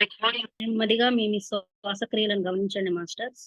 నెమ్మదిగా మీ శ్వాసక్రియలను గమనించండి masters.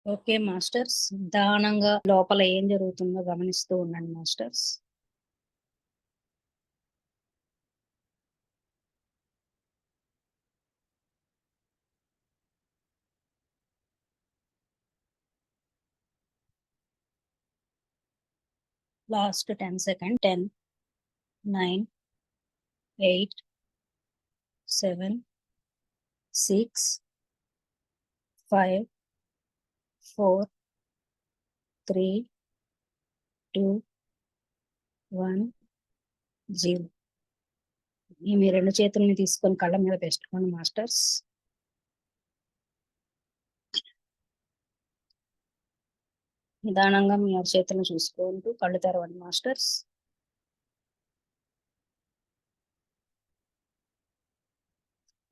Okay masters, నిదానంగా లోపల ఏం జరుగుతుందో గమనిస్తూ ఉండండి మాస్టర్స్. Last 10 second. 10, 9, 8, 7, 6, 5, 4, 3, 2, 1, 0. మీ రెండు చేతుల్ని తీసుకొని కళ్ళ మీద పెట్టుకోండి మాస్టర్స్. నిదానంగా మీ చేతులను చూసుకుంటూ కళ్ళు తెరవండి మాస్టర్స్.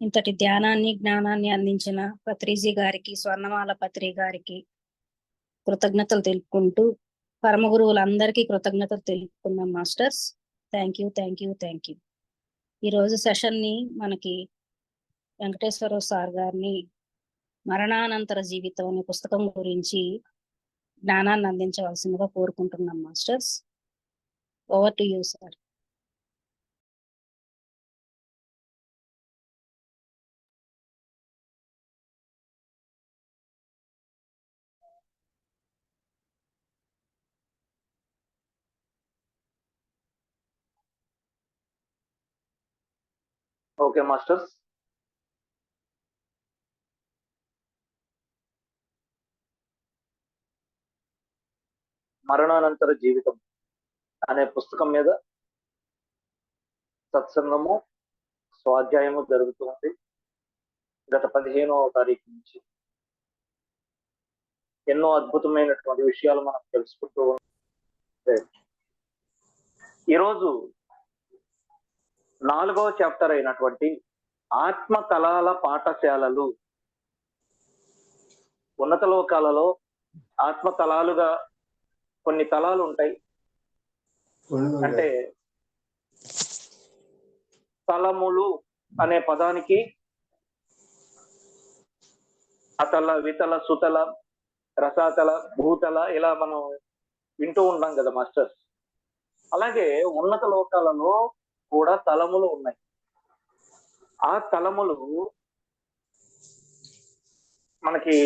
ఇంతటి ధ్యానాన్ని, జ్ఞానాన్ని అందించిన పత్రిజీ గారికి, స్వర్ణమాల పత్రి గారికి కృతజ్ఞతలు తెలుపుకుంటూ పరమ గురువులందరికీ కృతజ్ఞతలు తెలుపుకున్నాం masters. Thank you, thank you, thank you. ఈరోజు సెషన్ని మనకి వెంకటేశ్వరరావు సార్ గారిని మరణానంతర జీవితం అనే పుస్తకం గురించి జ్ఞానాన్ని అందించవలసిందిగా కోరుకుంటున్నాం masters. Over to you sir. Okay masters, మరణానంతర జీవితం అనే పుస్తకం మీద సత్సంగము, స్వాధ్యాయము జరుగుతుంది. గత 15వ తారీఖు నుంచి ఎన్నో అద్భుతమైనటువంటి విషయాలు మనం తెలుసుకుంటూ ఉంటే ఈరోజు 4వ చాప్టర్ అయినటువంటి ఆత్మ తలాల పాఠశాలలు. ఉన్నత లోకాలలో ఆత్మ తలాలుగా కొన్ని తలాలు ఉంటాయి. అంటే తలములు అనే పదానికి అతల, వితల, సుతల, రసాతల, భూతల ఇలా మనం వింటూ ఉంటాం కదా మాస్టర్స్. అలాగే ఉన్నత లోకాలలో కూడా తలములు ఉన్నాయి. ఆ తలములు మనకి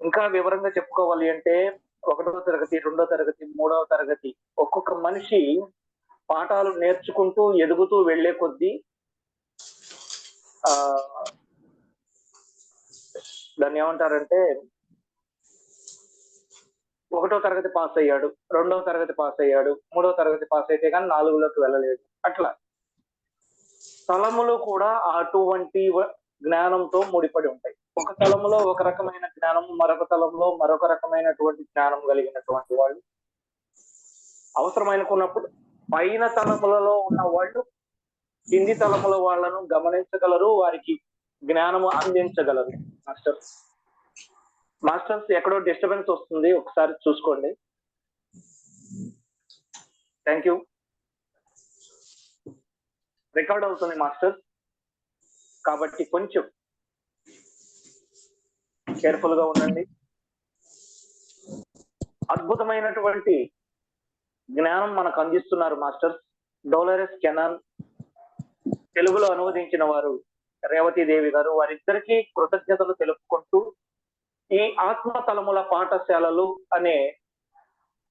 ఇంకా వివరంగా చెప్పుకోవాలి అంటే 1వ తరగతి, 2వ తరగతి, 3వ తరగతి ఒక్కొక్క మనిషి పాఠాలు నేర్చుకుంటూ ఎదుగుతూ వెళ్లే కొద్దీ దాన్ని ఏమంటారంటే 1వ తరగతి పాస్ అయ్యాడు, 2వ తరగతి పాస్ అయ్యాడు, 3వ తరగతి పాస్ అయితే కానీ 4లోకి వెళ్ళలేదు. అట్లా తలములు కూడా అటువంటి జ్ఞానంతో ముడిపడి ఉంటాయి. ఒక తలములో ఒక రకమైన జ్ఞానం, మరొక తలంలో మరొక రకమైనటువంటి జ్ఞానం కలిగినటువంటి వాళ్ళు అవసరమైనకున్నప్పుడు పైన తలములలో ఉన్న వాళ్ళు కింది తలముల వాళ్ళను గమనించగలరు, వారికి జ్ఞానము అందించగలరు. మాస్టర్స్ ఎక్కడో డిస్టర్బెన్స్ వస్తుంది, ఒకసారి చూసుకోండి. Thank you. రికార్డ్ అవుతుంది మాస్టర్స్, కాబట్టి కొంచెం కేర్ఫుల్ గా ఉండండి. అద్భుతమైనటువంటి జ్ఞానం మనకు అందిస్తున్నారు మాస్టర్స్. డోలరెస్ కెనాన్ తెలుగులో అనువదించిన వారు రేవతీదేవి గారు. వారిద్దరికీ కృతజ్ఞతలు తెలుపుకుంటూ ఈ ఆత్మతలముల పాఠశాలలు అనే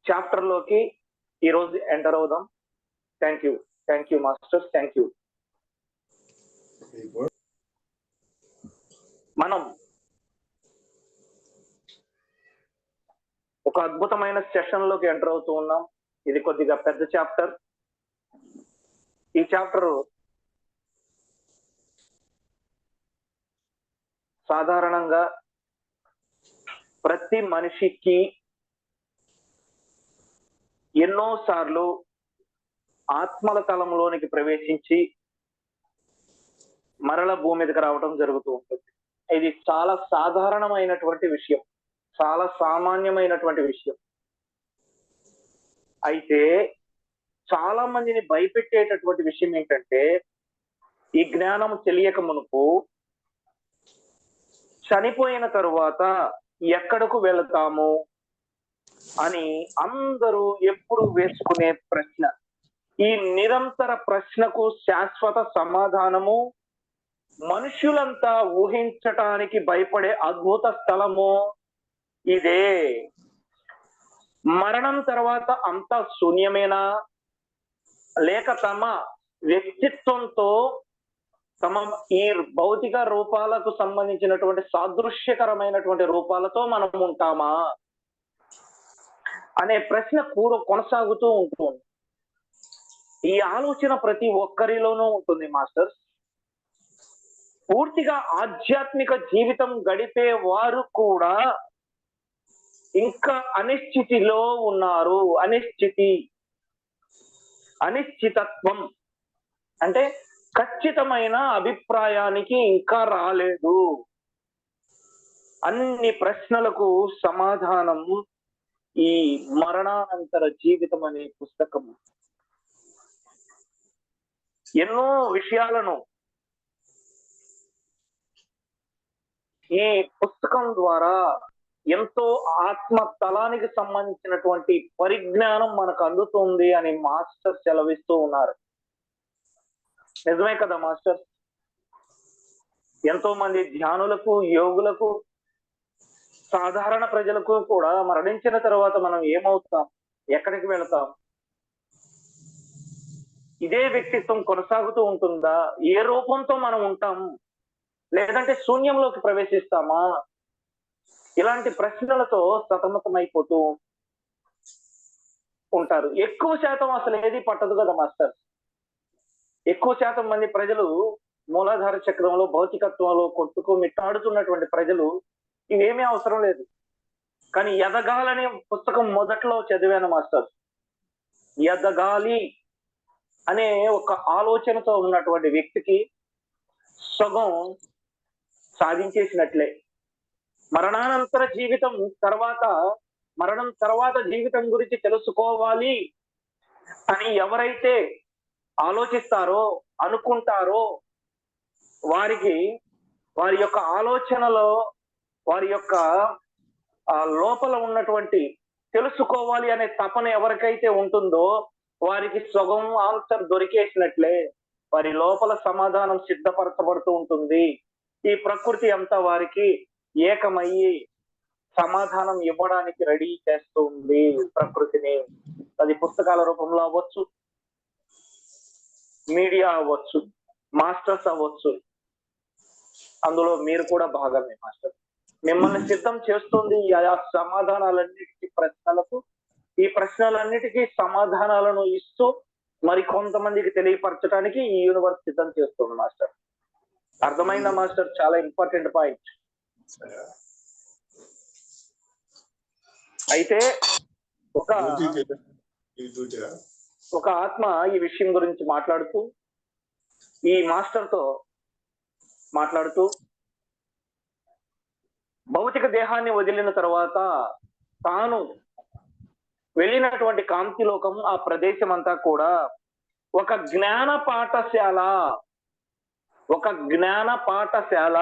చాప్టర్ లోకి ఈరోజు ఎంటర్ అవుదాం. Thank you. Thank you masters, thank you. మనం ఒక అద్భుతమైన సెషన్ లోకి ఎంటర్ అవుతూ ఉన్నాం. ఇది కొద్దిగా పెద్ద చాప్టర్. ఈ చాప్టర్ సాధారణంగా ప్రతి మనిషికి ఎన్నోసార్లు ఆత్మల తలంలోనికి ప్రవేశించి మరల భూమి మీదకి రావడం జరుగుతూ ఉంటుంది. ఇది చాలా సాధారణమైనటువంటి విషయం, చాలా సామాన్యమైనటువంటి విషయం. అయితే చాలా మందిని భయపెట్టేటటువంటి విషయం ఏంటంటే, ఈ జ్ఞానం తెలియక మునుపు చనిపోయిన తరువాత ఎక్కడకు వెళతాము అని అందరూ ఎప్పుడు వేసుకునే ప్రశ్న. ఈ నిరంతర ప్రశ్నకు శాశ్వత సమాధానము మనుషులంతా ఊహించటానికి భయపడే అద్భుత స్థలము ఇదే. మరణం తర్వాత అంతా శూన్యమేనా, లేక తమ వ్యక్తిత్వంతో తమ ఈ భౌతిక రూపాలకు సంబంధించినటువంటి సాదృశ్యకరమైనటువంటి రూపాలతో మనం ఉంటామా అనే ప్రశ్న కొనసాగుతూ ఉంటుంది. ఈ ఆలోచన ప్రతి ఒక్కరిలోనూ ఉంటుంది మాస్టర్స్. పూర్తిగా ఆధ్యాత్మిక జీవితం గడిపే వారు కూడా ఇంకా అనిశ్చితిలో ఉన్నారు. అనిశ్చితత్వం అంటే ఖచ్చితమైన అభిప్రాయానికి ఇంకా రాలేదు. అన్ని ప్రశ్నలకు సమాధానం ఈ మరణానంతర జీవితం అనే పుస్తకం ఎన్నో విషయాలను ఈ పుస్తకం ద్వారా ఎంతో ఆత్మ తలానికి సంబంధించినటువంటి పరిజ్ఞానం మనకు అందుతుంది అని మాస్టర్ సెలవిస్తూ ఉన్నారు. నిజమే కదా మాస్టర్? ఎంతో మంది ధ్యానులకు, యోగులకు, సాధారణ ప్రజలకు కూడా మరణించిన తర్వాత మనం ఏమవుతాం, ఎక్కడికి వెళతాం, ఇదే వ్యక్తిత్వం కొనసాగుతూ ఉంటుందా, ఏ రూపంతో మనం ఉంటాం, లేదంటే శూన్యంలోకి ప్రవేశిస్తామా, ఇలాంటి ప్రశ్నలతో సతమతమైపోతూ ఉంటారు. ఎక్కువ శాతం అసలు ఏది పట్టదు కదా మాస్టర్. ఎక్కువ శాతం మంది ప్రజలు మూలాధార చక్రంలో, భౌతికత్వంలో కొట్టుకు మిట్టాడుతున్నటువంటి ప్రజలు ఇవేమీ అవసరం లేదు. కానీ ఎదగాలనే పుస్తకం మొదట్లో చదివాను మాస్టర్. ఎదగాలి అనే ఒక ఆలోచనతో ఉన్నటువంటి వ్యక్తికి సగం సాధించేసినట్లే. మరణానంతర జీవితం తర్వాత, మరణం తర్వాత జీవితం గురించి తెలుసుకోవాలి అని ఎవరైతే ఆలోచిస్తారో, అనుకుంటారో, వారికి వారి యొక్క ఆలోచనలో, వారి యొక్క లోపల ఉన్నటువంటి తెలుసుకోవాలి అనే తపన ఎవరికైతే ఉంటుందో వారికి సగం ఆన్సర్ దొరికేసినట్లే. వారి లోపల సమాధానం సిద్ధపరచబడుతూ ఉంటుంది. ఈ ప్రకృతి అంతా వారికి ఏకమయ్యి సమాధానం ఇవ్వడానికి రెడీ చేస్తూ ఉంది ప్రకృతిని. అది పుస్తకాల రూపంలో అవ్వచ్చు, మీడియా అవ్వచ్చు, మాస్టర్స్ అవ్వచ్చు. అందులో మీరు కూడా భాగమే మాస్టర్. మిమ్మల్ని సిద్ధం చేస్తుంది ఆ సమాధానాలన్నిటికీ ప్రశ్నలకు. ఈ ప్రశ్నలన్నిటికీ సమాధానాలను ఇస్తూ మరి కొంతమందికి తెలియపరచడానికి ఈ యూనివర్స్ సిద్ధం చేస్తుంది మాస్టర్. అర్థమైందా మాస్టర్? చాలా ఇంపార్టెంట్ పాయింట్. అయితే ఒక ఆత్మ ఈ విషయం గురించి మాట్లాడుతూ ఈ మాస్టర్ తో మాట్లాడుతూ భౌతిక దేహాన్ని వదిలిన తర్వాత తాను వెళ్ళినటువంటి కాంతి లోకం, ఆ ప్రదేశం అంతా కూడా ఒక జ్ఞాన పాఠశాల. ఒక జ్ఞాన పాఠశాల.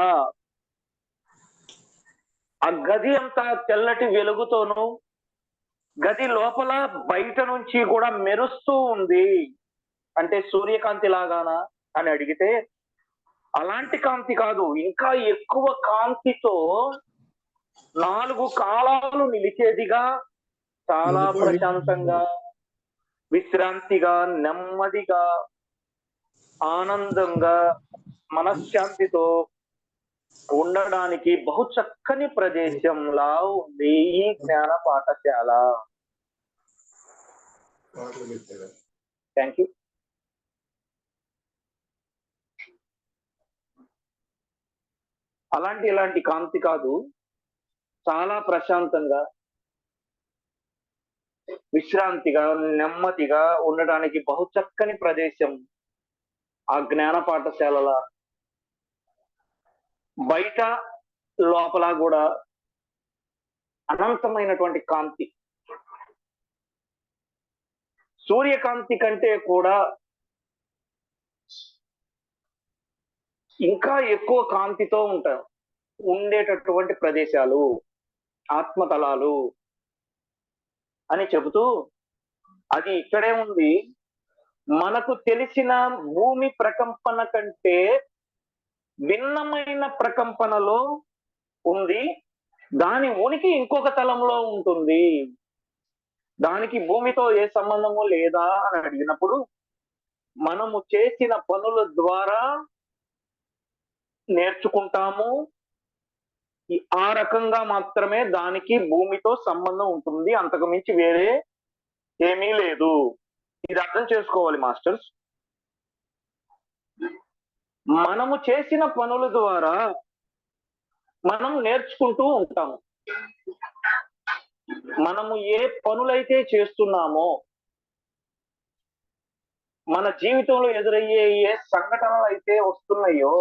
ఆ గది అంతా తెల్లటి వెలుగుతోనూ గది లోపల బయట నుంచి కూడా మెరుస్తూ ఉంది. అంటే సూర్యకాంతి లాగానా అని అడిగితే అలాంటి కాంతి కాదు, ఇంకా ఎక్కువ కాంతితో 4 కాలాలు నిలిచేదిగా, చాలా ప్రశాంతంగా, విశ్రాంతిగా, నెమ్మదిగా, ఆనందంగా, మనశ్శాంతితో ఉండడానికి బహు చక్కని ప్రదేశంలా ఉంది ఈ జ్ఞాన పాఠశాల. Thank you. ఇలాంటి కాంతి కాదు, చాలా ప్రశాంతంగా, విశ్రాంతిగా, నెమ్మదిగా ఉండడానికి బహు చక్కని ప్రదేశం ఆ జ్ఞాన పాఠశాలల. బయట లోపల కూడా అనంతమైనటువంటి కాంతి. సూర్యకాంతి కంటే కూడా ఇంకా ఎక్కువ కాంతితో ఉండేటటువంటి ప్రదేశాలు ఆత్మతలాలు అని చెబుతూ, అది ఇక్కడే ఉంది. మనకు తెలిసిన భూమి ప్రకంపన కంటే భిన్నమైన ప్రకంపనలో ఉంది. దాని ఉనికి ఇంకొక తలంలో ఉంటుంది. దానికి భూమితో ఏ సంబంధము లేదా అని అడిగినప్పుడు, మనము చేసిన పనుల ద్వారా నేర్చుకుంటాము. ఆ రకంగా మాత్రమే దానికి భూమితో సంబంధం ఉంటుంది, అంతకు మించి వేరే ఏమీ లేదు. ఇది అర్థం చేసుకోవాలి మాస్టర్స్. మనము చేసిన పనుల ద్వారా మనం నేర్చుకుంటూ ఉంటాము. మనము ఏ పనులైతే చేస్తున్నామో, మన జీవితంలో ఎదురయ్యే ఏ సంఘటనలు అయితే వస్తున్నాయో,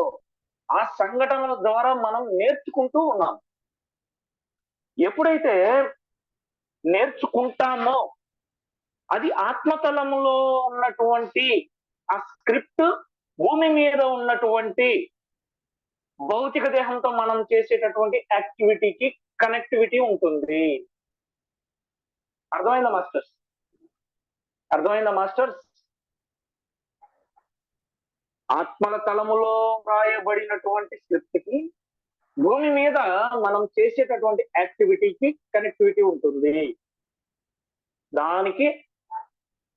ఆ సంఘటనల ద్వారా మనం నేర్చుకుంటూ ఉన్నాం. ఎప్పుడైతే నేర్చుకుంటామో అది ఆత్మతలములో ఉన్నటువంటి ఆ స్క్రిప్ట్ భూమి మీద ఉన్నటువంటి భౌతిక దేహంతో మనం చేసేటటువంటి యాక్టివిటీకి కనెక్టివిటీ ఉంటుంది. అర్థమైందా మాస్టర్స్? అర్థమైందా మాస్టర్స్? ఆత్మల తలములో రాయబడినటువంటి స్క్రిప్ట్ కి భూమి మీద మనం చేసేటటువంటి యాక్టివిటీకి కనెక్టివిటీ ఉంటుంది. దానికి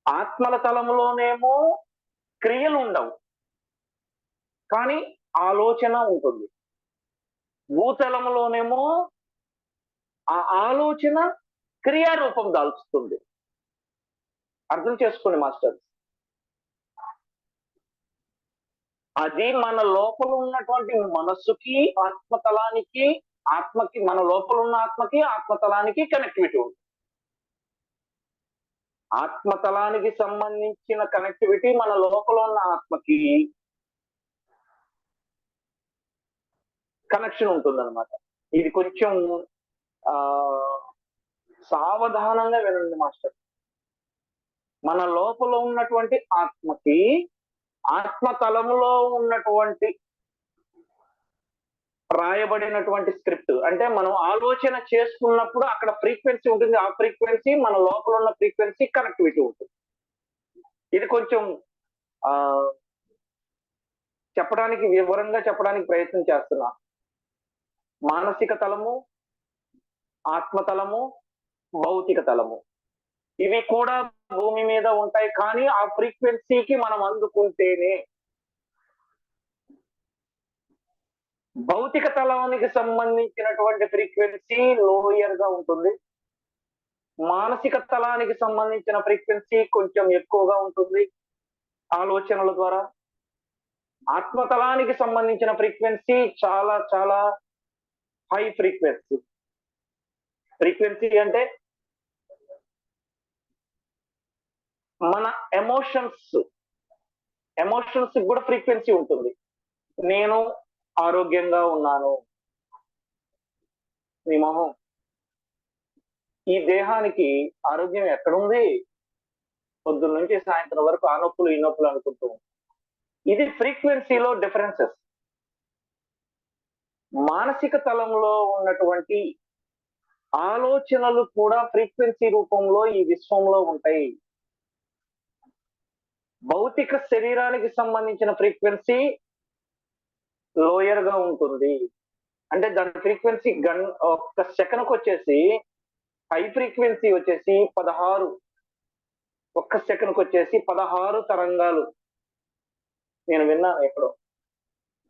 ఆత్మల తలములోనేమో క్రియలు ఉండవు, కానీ ఆలోచన ఉంటుంది. భూతలములోనేమో ఆ ఆలోచన క్రియారూపం దాల్చుతుంది. అర్థం చేసుకోండి మాస్టర్స్. అది మన లోపల ఉన్నటువంటి మనస్సుకి, ఆత్మతలానికి, మన లోపల ఉన్న ఆత్మకి, ఆత్మతలానికి కనెక్టివిటీ ఉంటుంది. ఆత్మతలానికి సంబంధించిన కనెక్టివిటీ మన లోపల ఉన్న ఆత్మకి కనెక్షన్ ఉంటుంది అనమాట. ఇది కొంచెం సావధానంగా వినండి మాస్టర్. మన లోపల ఉన్నటువంటి ఆత్మకి, ఆత్మతలములో ఉన్నటువంటి రాయబడినటువంటి స్క్రిప్ట్. అంటే మనం ఆలోచన చేసుకున్నప్పుడు అక్కడ ఫ్రీక్వెన్సీ ఉంటుంది. ఆ ఫ్రీక్వెన్సీ మన లోపల ఉన్న ఫ్రీక్వెన్సీ కనెక్టివిటీ ఉంటుంది. ఇది కొంచెం ఆ చెప్పడానికి, వివరంగా చెప్పడానికి ప్రయత్నం చేస్తున్నా. మానసిక తలము, ఆత్మతలము, భౌతిక తలము ఇవి కూడా భూమి మీద ఉంటాయి. కానీ ఆ ఫ్రీక్వెన్సీకి మనం అందుకుంటేనే. భౌతిక తలానికి సంబంధించినటువంటి ఫ్రీక్వెన్సీ లోయర్ గా ఉంటుంది. మానసిక తలానికి సంబంధించిన ఫ్రీక్వెన్సీ కొంచెం ఎక్కువగా ఉంటుంది ఆలోచనల ద్వారా. ఆత్మతలానికి సంబంధించిన ఫ్రీక్వెన్సీ చాలా చాలా హై ఫ్రీక్వెన్సీ. ఫ్రీక్వెన్సీ అంటే మన ఎమోషన్స్ కూడా ఫ్రీక్వెన్సీ ఉంటుంది. నేను ఆరోగ్యంగా ఉన్నాను, నీ మొహం, ఈ దేహానికి ఆరోగ్యం ఎక్కడుంది? పొద్దున్న నుంచి సాయంత్రం వరకు ఆ నొప్పులు ఈ నొప్పులు అనుకుంటూ. ఇది ఫ్రీక్వెన్సీలో డిఫరెన్సెస్. మానసిక తలంలో ఉన్నటువంటి ఆలోచనలు కూడా ఫ్రీక్వెన్సీ రూపంలో ఈ విశ్వంలో ఉంటాయి. భౌతిక శరీరానికి సంబంధించిన ఫ్రీక్వెన్సీ లోయర్ గా ఉంటుంది. అంటే దాని ఫ్రీక్వెన్సీ ఒక్క సెకండ్కి వచ్చేసి హై ఫ్రీక్వెన్సీ వచ్చేసి 16, ఒక్క సెకండ్కి వచ్చేసి 16 తరంగాలు నేను విన్నాను ఎక్కడో.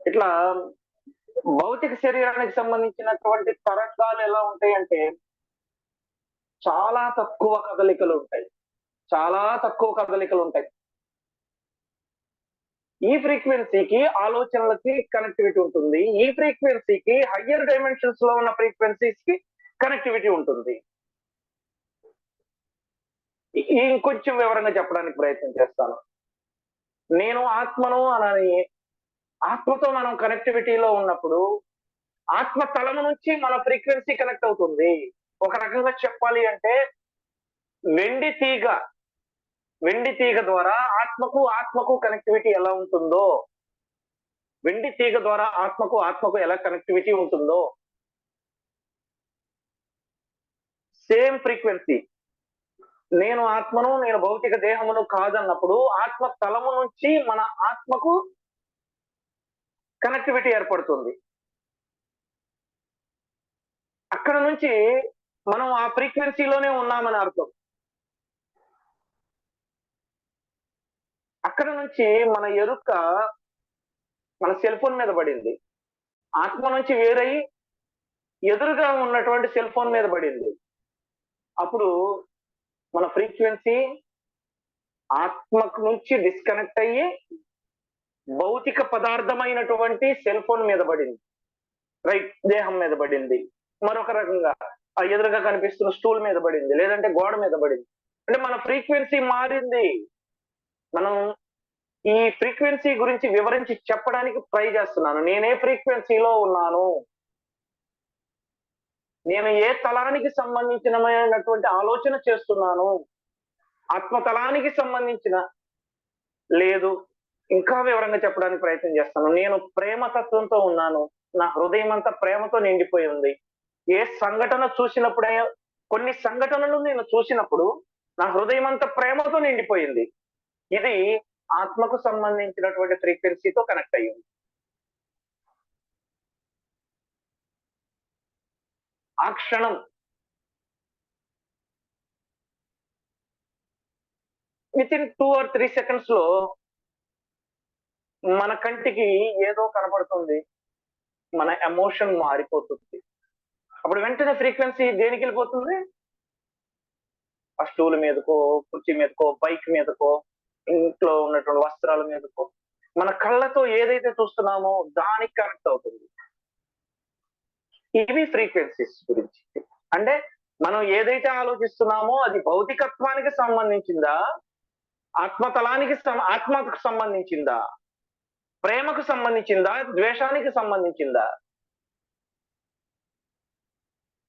ఇట్లా భౌతిక శరీరానికి సంబంధించినటువంటి తరంగాలు ఎలా ఉంటాయి అంటే చాలా తక్కువ కదలికలు ఉంటాయి. ఈ ఫ్రీక్వెన్సీకి ఆలోచనలకి కనెక్టివిటీ ఉంటుంది. ఈ ఫ్రీక్వెన్సీకి హయ్యర్ డైమెన్షన్స్ లో ఉన్న ఫ్రీక్వెన్సీస్ కి కనెక్టివిటీ ఉంటుంది. ఇంకొంచెం వివరంగా చెప్పడానికి ప్రయత్నం చేస్తాను. నేను ఆత్మను అనని, ఆత్మతో మనం కనెక్టివిటీలో ఉన్నప్పుడు ఆత్మ తలము నుంచి మన ఫ్రీక్వెన్సీ కనెక్ట్ అవుతుంది. ఒక రకంగా చెప్పాలి అంటే వెండి తీగ ద్వారా ఆత్మకు కనెక్టివిటీ ఎలా ఉంటుందో, వెండి తీగ ద్వారా ఆత్మకు ఎలా కనెక్టివిటీ ఉంటుందో సేమ్ ఫ్రీక్వెన్సీ. నేను ఆత్మను, నేను భౌతిక దేహమును కాదన్నప్పుడు ఆత్మ తలము నుంచి మన ఆత్మకు కనెక్టివిటీ ఏర్పడుతుంది. అక్కడ నుంచి మనం ఆ ఫ్రీక్వెన్సీలోనే ఉన్నామని అర్థం. అక్కడ నుంచి మన ఎరుక మన సెల్ ఫోన్ మీద పడింది. ఆత్మ నుంచి వేరై ఎదురుగా ఉన్నటువంటి సెల్ ఫోన్ మీద పడింది. అప్పుడు మన ఫ్రీక్వెన్సీ ఆత్మకు నుంచి డిస్కనెక్ట్ అయ్యి భౌతిక పదార్థమైనటువంటి సెల్ ఫోన్ మీద పడింది, రైట్, దేహం మీద పడింది. మరొక రకంగా ఆ ఎదురుగా కనిపిస్తున్న స్టూల్ మీద పడింది, లేదంటే గోడ మీద పడింది. అంటే మన ఫ్రీక్వెన్సీ మారింది. మనం ఈ ఫ్రీక్వెన్సీ గురించి వివరించి చెప్పడానికి ట్రై చేస్తున్నాను. నేనే ఫ్రీక్వెన్సీలో ఉన్నాను, నేను ఏ తలానికి సంబంధించినటువంటి ఆలోచన చేస్తున్నాను, ఆత్మతలానికి సంబంధించిన లేదు. ఇంకా వివరంగా చెప్పడానికి ప్రయత్నం చేస్తాను. నేను ప్రేమతత్వంతో ఉన్నాను, నా హృదయం అంతా ప్రేమతో నిండిపోయి ఉంది. ఏ సంఘటన చూసినప్పుడే, కొన్ని సంఘటనలు నేను చూసినప్పుడు నా హృదయం అంతా ప్రేమతో నిండిపోయింది. ఇది ఆత్మకు సంబంధించినటువంటి ఫ్రీక్వెన్సీతో కనెక్ట్ అయ్యింది. ఆ క్షణం విత్ ఇన్ 2 or 3 seconds లో మన కంటికి ఏదో కనబడుతుంది, మన ఎమోషన్ మారిపోతుంది. అప్పుడు వెంటనే ఫ్రీక్వెన్సీ దేనికి వెళ్ళిపోతుంది? ఆ స్టూల్ మీదకో, కుర్చీ మీదకో, బైక్ మీదకో, ఇంట్లో ఉన్నటువంటి వస్త్రాల మీదకో, మన కళ్ళతో ఏదైతే చూస్తున్నామో దానికి కనెక్ట్ అవుతుంది. ఇవి ఫ్రీక్వెన్సీస్ గురించి. అంటే మనం ఏదైతే ఆలోచిస్తున్నామో అది భౌతికత్వానికి సంబంధించిందా, ఆత్మకు సంబంధించిందా, ప్రేమకు సంబంధించిందా, ద్వేషానికి సంబంధించిందా,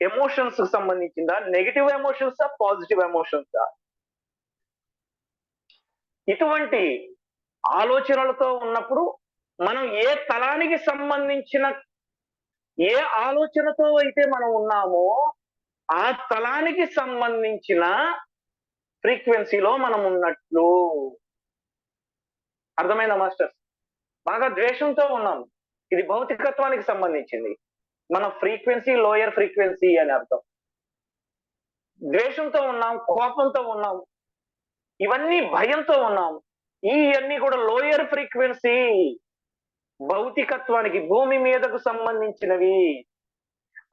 ఎమోషన్స్ కు సంబంధించిందా, నెగిటివ్ ఎమోషన్సా, పాజిటివ్ ఎమోషన్సా? ఇటువంటి ఆలోచనలతో ఉన్నప్పుడు మనం ఏ తలానికి సంబంధించిన ఏ ఆలోచనతో అయితే మనం ఉన్నామో ఆ తలానికి సంబంధించిన ఫ్రీక్వెన్సీలో మనం ఉన్నట్లు. అర్థమైందా మాస్టర్? బాగా ద్వేషంతో ఉన్నాం, ఇది భౌతికత్వానికి సంబంధించింది. మన ఫ్రీక్వెన్సీ లోయర్ ఫ్రీక్వెన్సీ అని అర్థం. ద్వేషంతో ఉన్నాం, కోపంతో ఉన్నాం, ఇవన్నీ భయంతో ఉన్నాం. ఇవన్నీ కూడా లోయర్ ఫ్రీక్వెన్సీ, భౌతికత్వానికి, భూమి మీదకు సంబంధించినవి.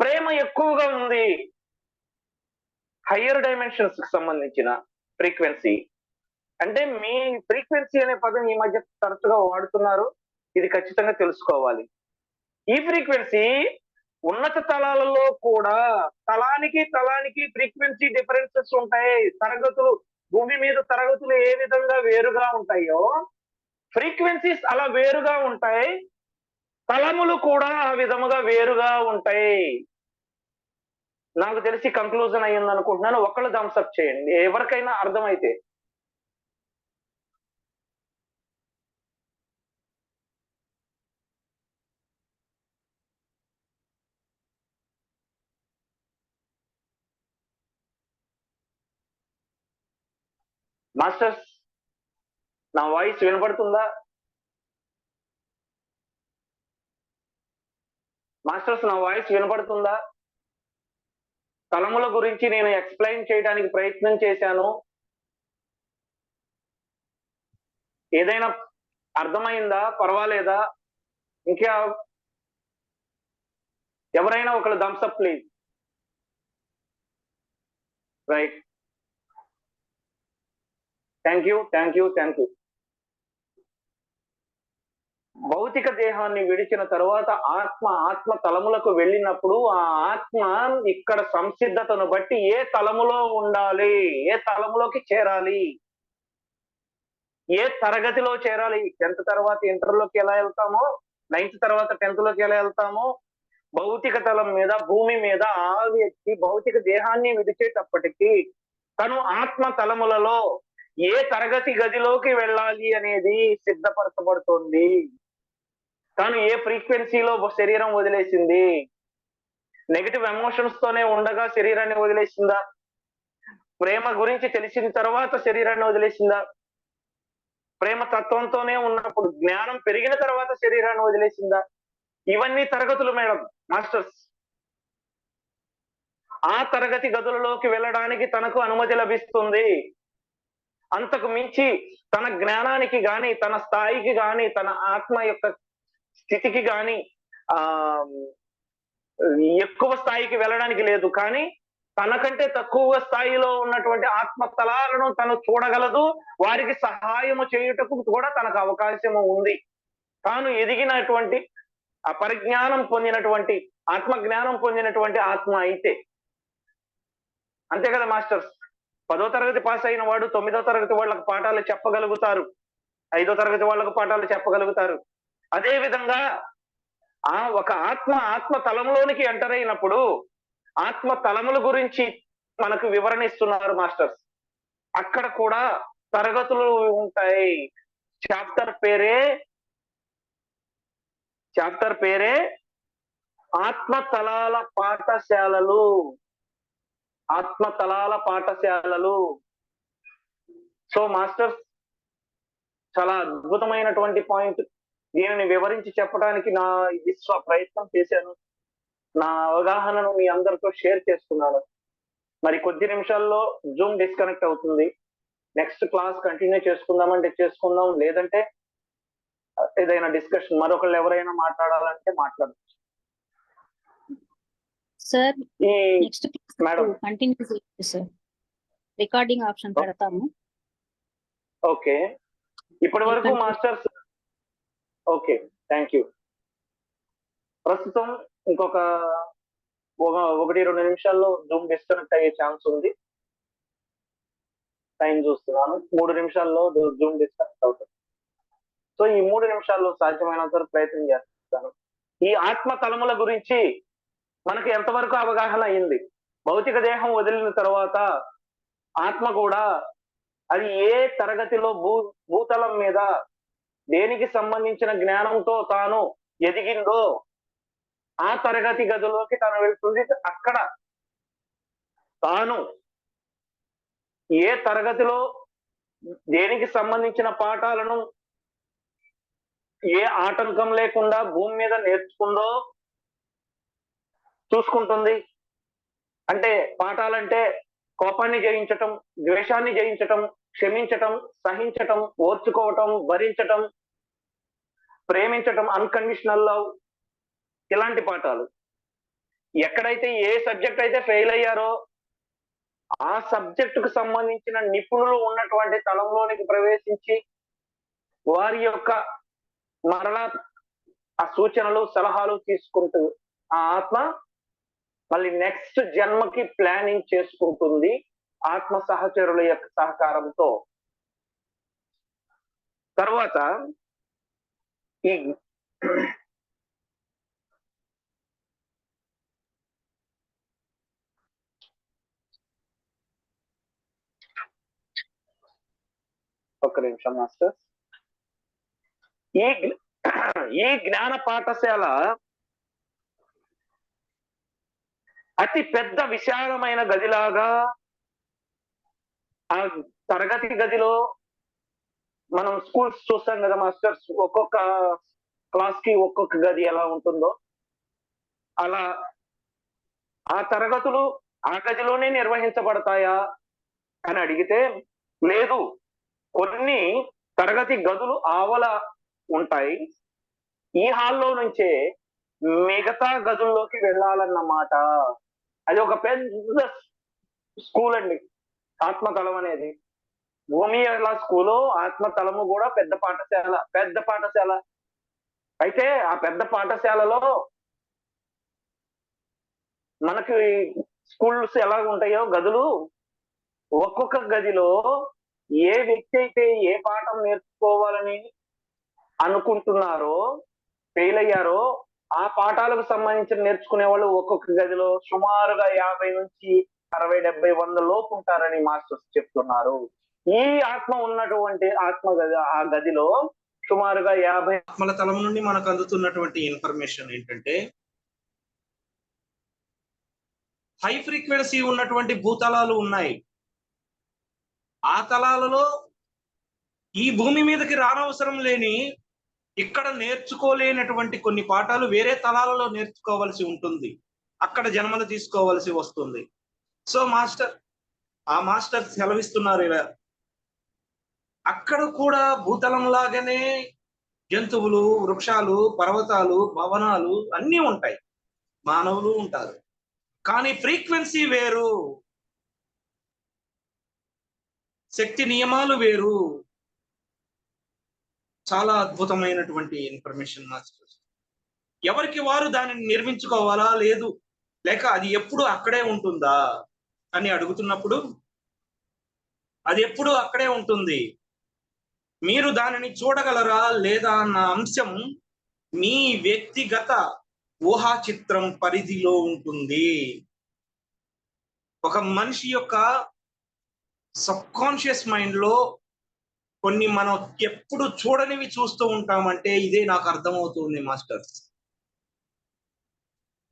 ప్రేమ ఎక్కువగా ఉంది, హయ్యర్ డైమెన్షన్స్ కి సంబంధించిన ఫ్రీక్వెన్సీ. అంటే మీ ఫ్రీక్వెన్సీ అనే పదం ఈ మధ్య తరచుగా వాడుతున్నారు, ఇది ఖచ్చితంగా తెలుసుకోవాలి. ఈ ఫ్రీక్వెన్సీ ఉన్నత తలాలలో కూడా తలానికి ఫ్రీక్వెన్సీ డిఫరెన్సెస్ ఉంటాయి. తరగతులు, భూమి మీద తరగతులు ఏ విధంగా వేరుగా ఉంటాయో ఫ్రీక్వెన్సీస్ అలా వేరుగా ఉంటాయి, తలములు కూడా ఆ విధముగా వేరుగా ఉంటాయి. నాకు తెలిసి కంక్లూజన్ అయ్యింది అనుకుంటున్నాను. ఒకళ్ళు థమ్స్అప్ చేయండి ఎవరికైనా అర్థమైతే. మాస్టర్స్, నా వాయిస్ వినపడుతుందా? మాస్టర్స్, నా వాయిస్ వినపడుతుందా? తలముల గురించి నేను ఎక్స్ప్లెయిన్ చేయడానికి ప్రయత్నం చేశాను. ఏదైనా అర్థమైందా? పర్వాలేదా? ఇంకా ఎవరైనా ఒకళ్ళు Thums Up please. Right, thank you. భౌతిక దేహాన్ని విడిచిన తరువాత ఆత్మ తలములకు వెళ్ళినప్పుడు ఆ ఆత్మ ఇక్కడ సంసిద్ధతను బట్టి ఏ తలములో ఉండాలి, ఏ తలములోకి చేరాలి, ఏ తరగతిలో చేరాలి. 10th తర్వాత ఇంటర్లోకి ఎలా వెళ్తామో, 9th తర్వాత 10th లోకి ఎలా వెళ్తామో, భౌతిక తలం మీద, భూమి మీద ఆ వ్యక్తి భౌతిక దేహాన్ని విడిచేటప్పటికీ తను ఆత్మ తలములలో ఏ తరగతి గదిలోకి వెళ్ళాలి అనేది సిద్ధపరచబడుతుంది. తాను ఏ ఫ్రీక్వెన్సీలో శరీరం వదిలేసింది. నెగటివ్ ఎమోషన్స్ తోనే ఉండగా శరీరాన్ని వదిలేసిందా? ప్రేమ గురించి తెలిసిన తర్వాత శరీరాన్ని వదిలేసిందా? ప్రేమ తత్వంతోనే ఉన్నప్పుడు, జ్ఞానం పెరిగిన తర్వాత శరీరాన్ని వదిలేసిందా? ఇవన్నీ తరగతులు మేడం, మాస్టర్స్. ఆ తరగతి గదులలోకి వెళ్ళడానికి తనకు అనుమతి లభిస్తుంది. అంతకు మించి తన జ్ఞానానికి గాని, తన స్థాయికి గాని, తన ఆత్మ యొక్క స్థితికి గాని ఎక్కువ స్థాయికి వెళ్ళడానికి లేదు. కానీ తనకంటే తక్కువ స్థాయిలో ఉన్నటువంటి ఆత్మ తలాలను తను చూడగలదు, వారికి సహాయము చేయుటకు కూడా తనకు అవకాశము ఉంది. తాను ఎదిగినటువంటి పరిజ్ఞానం పొందినటువంటి, ఆత్మ జ్ఞానం పొందినటువంటి ఆత్మ అయితే. అంతే కదా మాస్టర్స్? 10వ తరగతి పాస్ అయిన వాడు 9వ తరగతి వాళ్ళకు పాఠాలు చెప్పగలుగుతారు, 5వ తరగతి వాళ్ళకు పాఠాలు చెప్పగలుగుతారు. అదే విధంగా ఒక ఆత్మ తలంలోనికి ఎంటర్ అయినప్పుడు ఆత్మ తలముల గురించి మనకు వివరణ ఇస్తున్నారు మాస్టర్స్. అక్కడ కూడా తరగతులు ఉంటాయి. చాప్టర్ పేరే ఆత్మ తలాల పాఠశాలలు. ఆత్మ తలాల పాఠశాలలు. సో మాస్టర్స్, చాలా అద్భుతమైనటువంటి పాయింట్. దీనిని వివరించి చెప్పడానికి నా విశ్వ ప్రయత్నం చేశాను. నా అవగాహనను మీ అందరితో షేర్ చేసుకున్నాను. మరి కొద్ది నిమిషాల్లో జూమ్ డిస్కనెక్ట్ అవుతుంది. నెక్స్ట్ క్లాస్ కంటిన్యూ చేసుకుందామంటే చేసుకుందాం, లేదంటే ఏదైనా డిస్కషన్ మరొకళ్ళు ఎవరైనా మాట్లాడాలంటే మాట్లాడచ్చు. సార్ ఈ నెక్స్ట్ మేడం కంటిన్యూ చేయండి సార్, రికార్డింగ్ ఆప్షన్ పెడతాము. ఓకే, ఇప్పటి వరకు మాస్టర్స్. Okay, thank you. ప్రస్తుతం ఇంకొక 1-2 నిమిషాల్లో జూమ్ డిస్కనెక్ట్ అయ్యే ఛాన్స్ ఉంది. టైం చూస్తున్నాను, 3 నిమిషాల్లో జూమ్ డిస్కనెక్ట్ అవుతుంది. సో ఈ 3 నిమిషాల్లో సాధ్యమైనంత వరకు ప్రయత్నం చేస్తాను. ఈ ఆత్మ తలముల గురించి మనకు ఎంతవరకు అవగాహన అయింది? భౌతిక దేహం వదిలిన తర్వాత ఆత్మ కూడా అది ఏ తరగతిలో భూతలం మీద దేనికి సంబంధించిన జ్ఞానంతో తాను ఎదిగిందో ఆ తరగతి గదిలోకి తను వెళ్తుంది. అక్కడ తాను ఏ తరగతిలో దేనికి సంబంధించిన పాఠాలను ఏ ఆటంకం లేకుండా భూమి మీద నేర్చుకుందో చూసుకుంటుంది. అంటే పాఠాలంటే కోపాన్ని జయించటం, ద్వేషాన్ని జయించటం, క్షమించటం, సహించటం, ఓర్చుకోవటం, భరించటం, ప్రేమించటం, అన్కండిషనల్ లవ్, ఇలాంటి పాఠాలు. ఎక్కడైతే ఏ సబ్జెక్ట్ అయితే ఫెయిల్ అయ్యారో ఆ సబ్జెక్టుకు సంబంధించిన నిపుణులు ఉన్నటువంటి తలంలోనికి ప్రవేశించి వారి యొక్క మరలా ఆ సూచనలు సలహాలు తీసుకుంటూ ఆ ఆత్మ మళ్ళీ నెక్స్ట్ జన్మకి ప్లానింగ్ చేసుకుంటుంది ఆత్మ సహచరుల యొక్క సహకారంతో. తర్వాత ఈ ఒక్క నిమిషం మాస్టర్. ఈ జ్ఞాన పాఠశాల అతి పెద్ద విశాలమైన గదిలాగా, ఆ తరగతి గదిలో మనం స్కూల్స్ చూస్తాం కదా మాస్టర్స్, ఒక్కొక్క క్లాస్ కి ఒక్కొక్క గది ఎలా ఉంటుందో అలా ఆ తరగతులు ఆ గదిలోనే నిర్వహించబడతాయా అని అడిగితే లేదు, కొన్ని తరగతి గదులు ఆవల ఉంటాయి. ఈ హాల్లో నుంచే మిగతా గదుల్లోకి వెళ్ళాలన్నమాట. అది ఒక పెద్ద స్కూల్ అండి ఆత్మతలం అనేది. భూమి ఎలా స్కూలో ఆత్మతలము కూడా పెద్ద పాఠశాల. అయితే ఆ పెద్ద పాఠశాలలో మనకి స్కూల్స్ ఎలా ఉంటాయో గదులు, ఒక్కొక్క గదిలో ఏ వ్యక్తి అయితే ఏ పాఠం నేర్చుకోవాలని అనుకుంటున్నారో, ఫెయిల్ అయ్యారో ఆ పాఠాలకు సంబంధించి నేర్చుకునే వాళ్ళు ఒక్కొక్క గదిలో సుమారుగా 50 నుంచి 60, 70, 100 లోపు ఉంటారని మాస్టర్స్ చెప్తున్నారు. ఈ ఆత్మ ఉన్నటువంటి ఆత్మ గది, ఆ గదిలో సుమారుగా 50 ఆత్మల తలం నుండి మనకు అందుతున్నటువంటి ఇన్ఫర్మేషన్ ఏంటంటే, హై ఫ్రీక్వెన్సీ ఉన్నటువంటి భూతలాలు ఉన్నాయి. ఆ తలాలలో ఈ భూమి మీదకి రానవసరం లేని, ఇక్కడ నేర్చుకోలేనటువంటి కొన్ని పాఠాలు వేరే తలాలలో నేర్చుకోవాల్సి ఉంటుంది. అక్కడ జన్మలు తీసుకోవాల్సి వస్తుంది. సో ఆ మాస్టర్ సెలవిస్తున్నారు ఇలా, అక్కడ కూడా భూతలం లాగానే జంతువులు, వృక్షాలు, పర్వతాలు, భవనాలు అన్నీ ఉంటాయి, మానవులు ఉంటారు. కానీ ఫ్రీక్వెన్సీ వేరు, శక్తి నియమాలు వేరు. చాలా అద్భుతమైనటువంటి ఇన్ఫర్మేషన్ మాస్టర్. ఎవరికి వారు దానిని నిర్మించుకోవాలా, లేదు లేక అది ఎప్పుడు అక్కడే ఉంటుందా అని అడుగుతున్నప్పుడు, అది ఎప్పుడు అక్కడే ఉంటుంది. మీరు దానిని చూడగలరా లేదా అన్న అంశం మీ వ్యక్తిగత ఊహా చిత్రం పరిధిలో ఉంటుంది. ఒక మనిషి యొక్క సబ్కాన్షియస్ మైండ్ లో కొన్ని మనం ఎప్పుడు చూడనివి చూస్తూ ఉంటామంటే ఇదే నాకు అర్థమవుతుంది మాస్టర్స్.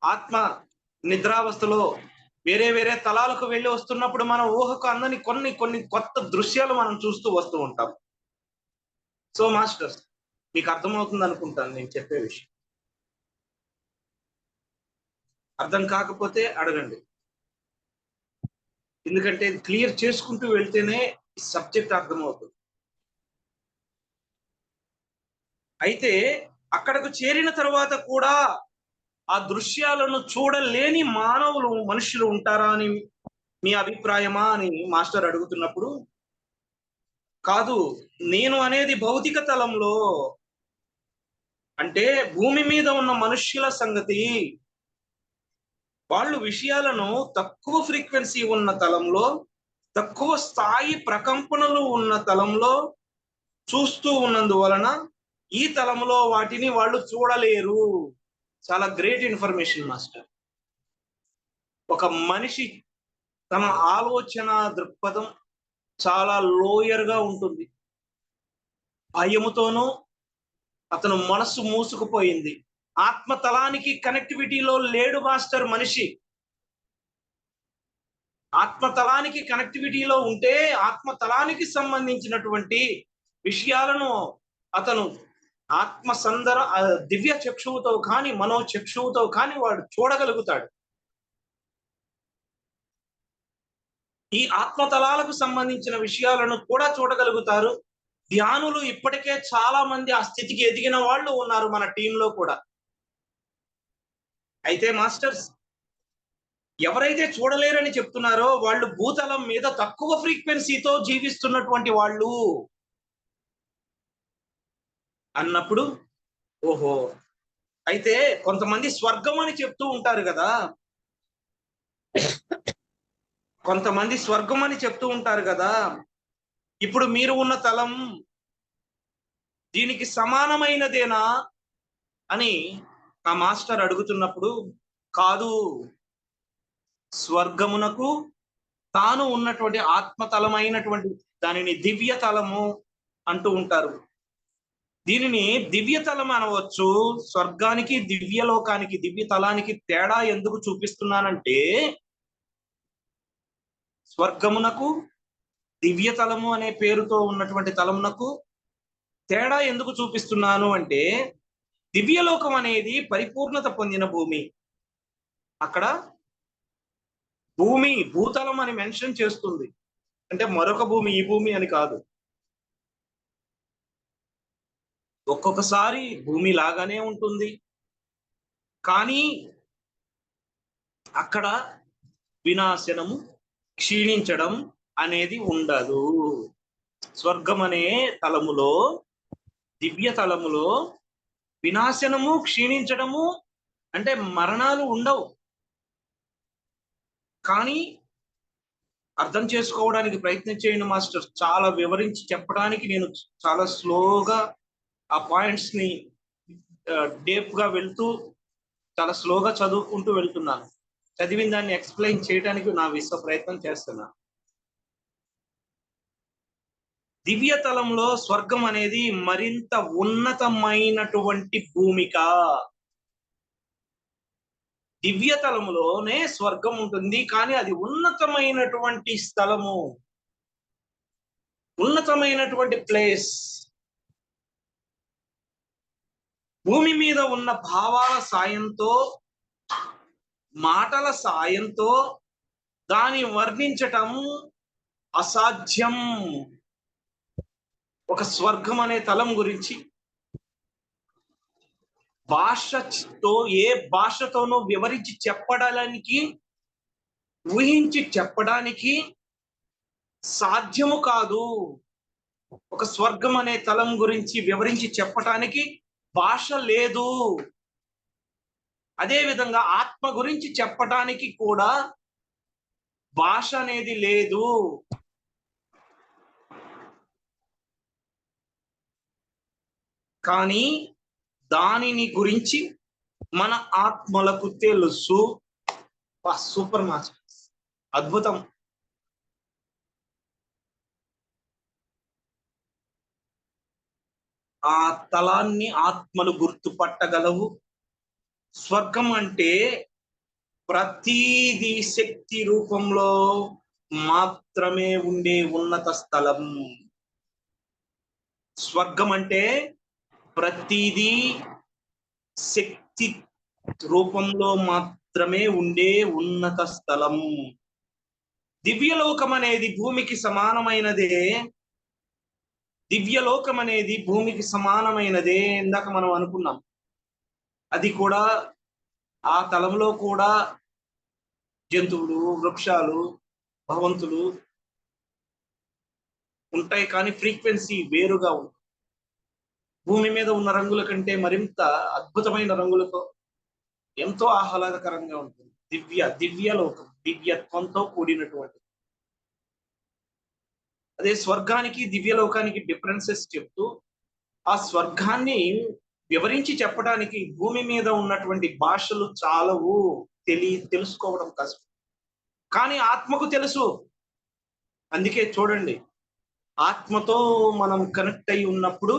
ఆత్మ నిద్రావస్థలో వేరే వేరే తలాలకు వెళ్ళి వస్తున్నప్పుడు మన ఊహకు అందని కొన్ని కొత్త దృశ్యాలు మనం చూస్తూ వస్తూ ఉంటాం. సో మాస్టర్స్, మీకు అర్థమవుతుంది అనుకుంటాను నేను చెప్పే విషయం. అర్థం కాకపోతే అడగండి, ఎందుకంటే క్లియర్ చేసుకుంటూ వెళ్తేనే సబ్జెక్ట్ అర్థమవుతుంది. అయితే అక్కడకు చేరిన తర్వాత కూడా ఆ దృశ్యాలను చూడలేని మనుషులు ఉంటారా అని మీ అభిప్రాయమా అని మాస్టర్ అడుగుతున్నప్పుడు, కాదు, నేను అనేది భౌతిక తలంలో, అంటే భూమి మీద ఉన్న మనుష్యుల సంగతి, వాళ్ళు విషయాలను తక్కువ ఫ్రీక్వెన్సీ ఉన్న తలంలో, తక్కువ స్థాయి ప్రకంపనలు ఉన్న తలంలో చూస్తూ ఉన్నందువలన ఈ తలంలో వాటిని వాళ్ళు చూడలేరు. చాలా గ్రేట్ ఇన్ఫర్మేషన్ మాస్టర్. ఒక మనిషి తన ఆలోచన దృక్పథం చాలా లోయర్ గా ఉంటుంది. భయముతోనూ అతను మనస్సు మూసుకుపోయింది. ఆత్మతలానికి కనెక్టివిటీలో లేడు మాస్టర్ మనిషి. ఆత్మతలానికి కనెక్టివిటీలో ఉంటే ఆత్మతలానికి సంబంధించినటువంటి విషయాలను అతను దివ్య చక్షువుతో కానీ మనో చక్షువుతో కానీ వాడు చూడగలుగుతాడు. ఈ ఆత్మతలాలకు సంబంధించిన విషయాలను కూడా చూడగలుగుతారు. ధ్యానులు ఇప్పటికే చాలా మంది ఆ స్థితికి ఎదిగిన వాళ్ళు ఉన్నారు మన టీంలో కూడా. అయితే మాస్టర్స్, ఎవరైతే చూడలేరని చెప్తున్నారో వాళ్ళు భూతలం మీద తక్కువ ఫ్రీక్వెన్సీతో జీవిస్తున్నటువంటి వాళ్ళు అన్నప్పుడు, ఓహో, అయితే కొంతమంది స్వర్గం అని చెప్తూ ఉంటారు కదా, కొంతమంది స్వర్గం అని చెప్తూ ఉంటారు కదా, ఇప్పుడు మీరు ఉన్న తలం దీనికి సమానమైనదేనా అని ఆ మాస్టర్ అడుగుతున్నప్పుడు, కాదు, స్వర్గమునకు తాను ఉన్నటువంటి ఆత్మతలమైనటువంటి దానిని దివ్య తలము అంటూ ఉంటారు. దీనిని దివ్యతలం అనవచ్చు. స్వర్గానికి దివ్యలోకానికి దివ్య తలానికి తేడా ఎందుకు చూపిస్తున్నానంటే, స్వర్గమునకు దివ్యతలము అనే పేరుతో ఉన్నటువంటి తలమునకు తేడా ఎందుకు చూపిస్తున్నాను అంటే, దివ్యలోకం అనేది పరిపూర్ణత పొందిన భూమి. అక్కడ భూమి భూతలం అని మెన్షన్ చేస్తుంది, అంటే మరొక భూమి, ఈ భూమి అని కాదు. ఒక్కొక్కసారి భూమి లాగానే ఉంటుంది, కానీ అక్కడ వినాశనము, క్షీణించడం అనేది ఉండదు. స్వర్గం అనే తలములో, దివ్య తలములో వినాశనము, క్షీణించడము అంటే మరణాలు ఉండవు. కానీ అర్థం చేసుకోవడానికి ప్రయత్నం చేయండి మాస్టర్. చాలా వివరించి చెప్పడానికి నేను చాలా స్లోగా ఆ పాయింట్స్ ని డీప్ గా వెళ్తూ చాలా స్లోగా చదువుకుంటూ వెళ్తున్నాను. చదివిన దాన్ని ఎక్స్ప్లెయిన్ చేయడానికి నా విశ్వ ప్రయత్నం చేస్తున్నా. దివ్య తలంలో స్వర్గం అనేది మరింత ఉన్నతమైనటువంటి భూమిక. దివ్య తలములోనే స్వర్గం ఉంటుంది, కానీ అది ఉన్నతమైనటువంటి స్థలము, ఉన్నతమైనటువంటి ప్లేస్. భూమి మీద ఉన్న భావాల సాయంతో, మాటల సాయంతో దాన్ని వర్ణించటం అసాధ్యం. ఒక స్వర్గం అనే తలం గురించి భాషతో, ఏ భాషతోనో వివరించి చెప్పడానికి, ఊహించి చెప్పడానికి సాధ్యము కాదు. ఒక స్వర్గం అనే తలం గురించి వివరించి చెప్పటానికి భాష లేదు. అదే విధంగా ఆత్మ గురించి చెప్పటానికి కూడా భాష అనేది లేదు. కానీ దానిని గురించి మన ఆత్మలకు తెలుసు. సూపర్ మాస్టర్, అద్భుతం. ఆ తలాన్ని ఆత్మలు గుర్తుపట్టగలవు. స్వర్గం అంటే ప్రతీది శక్తి రూపంలో మాత్రమే ఉండే ఉన్నత స్థలం. స్వర్గం అంటే ప్రతీది శక్తి రూపంలో మాత్రమే ఉండే ఉన్నత స్థలం. దివ్యలోకం అనేది భూమికి సమానమైనదే. దివ్యలోకం అనేది భూమికి సమానమైనదే ఇందాక మనం అనుకున్నాం. అది కూడా ఆ తలంలో కూడా జంతువులు, వృక్షాలు, భవంతులు ఉంటాయి, కానీ ఫ్రీక్వెన్సీ వేరుగా ఉంటుంది. భూమి మీద ఉన్న రంగుల కంటే మరింత అద్భుతమైన రంగులతో ఎంతో ఆహ్లాదకరంగా ఉంటుంది. దివ్యలోకం, దివ్యత్వంతో కూడినటువంటి. అదే స్వర్గానికి దివ్యలోకానికి డిఫరెన్సెస్ చెప్తూ, ఆ స్వర్గాన్ని వివరించి చెప్పడానికి భూమి మీద ఉన్నటువంటి భాషలు చాలవు, తెలుసుకోవడం కష్టం. కానీ ఆత్మకు తెలుసు. అందుకే చూడండి, ఆత్మతో మనం కనెక్ట్ అయి ఉన్నప్పుడు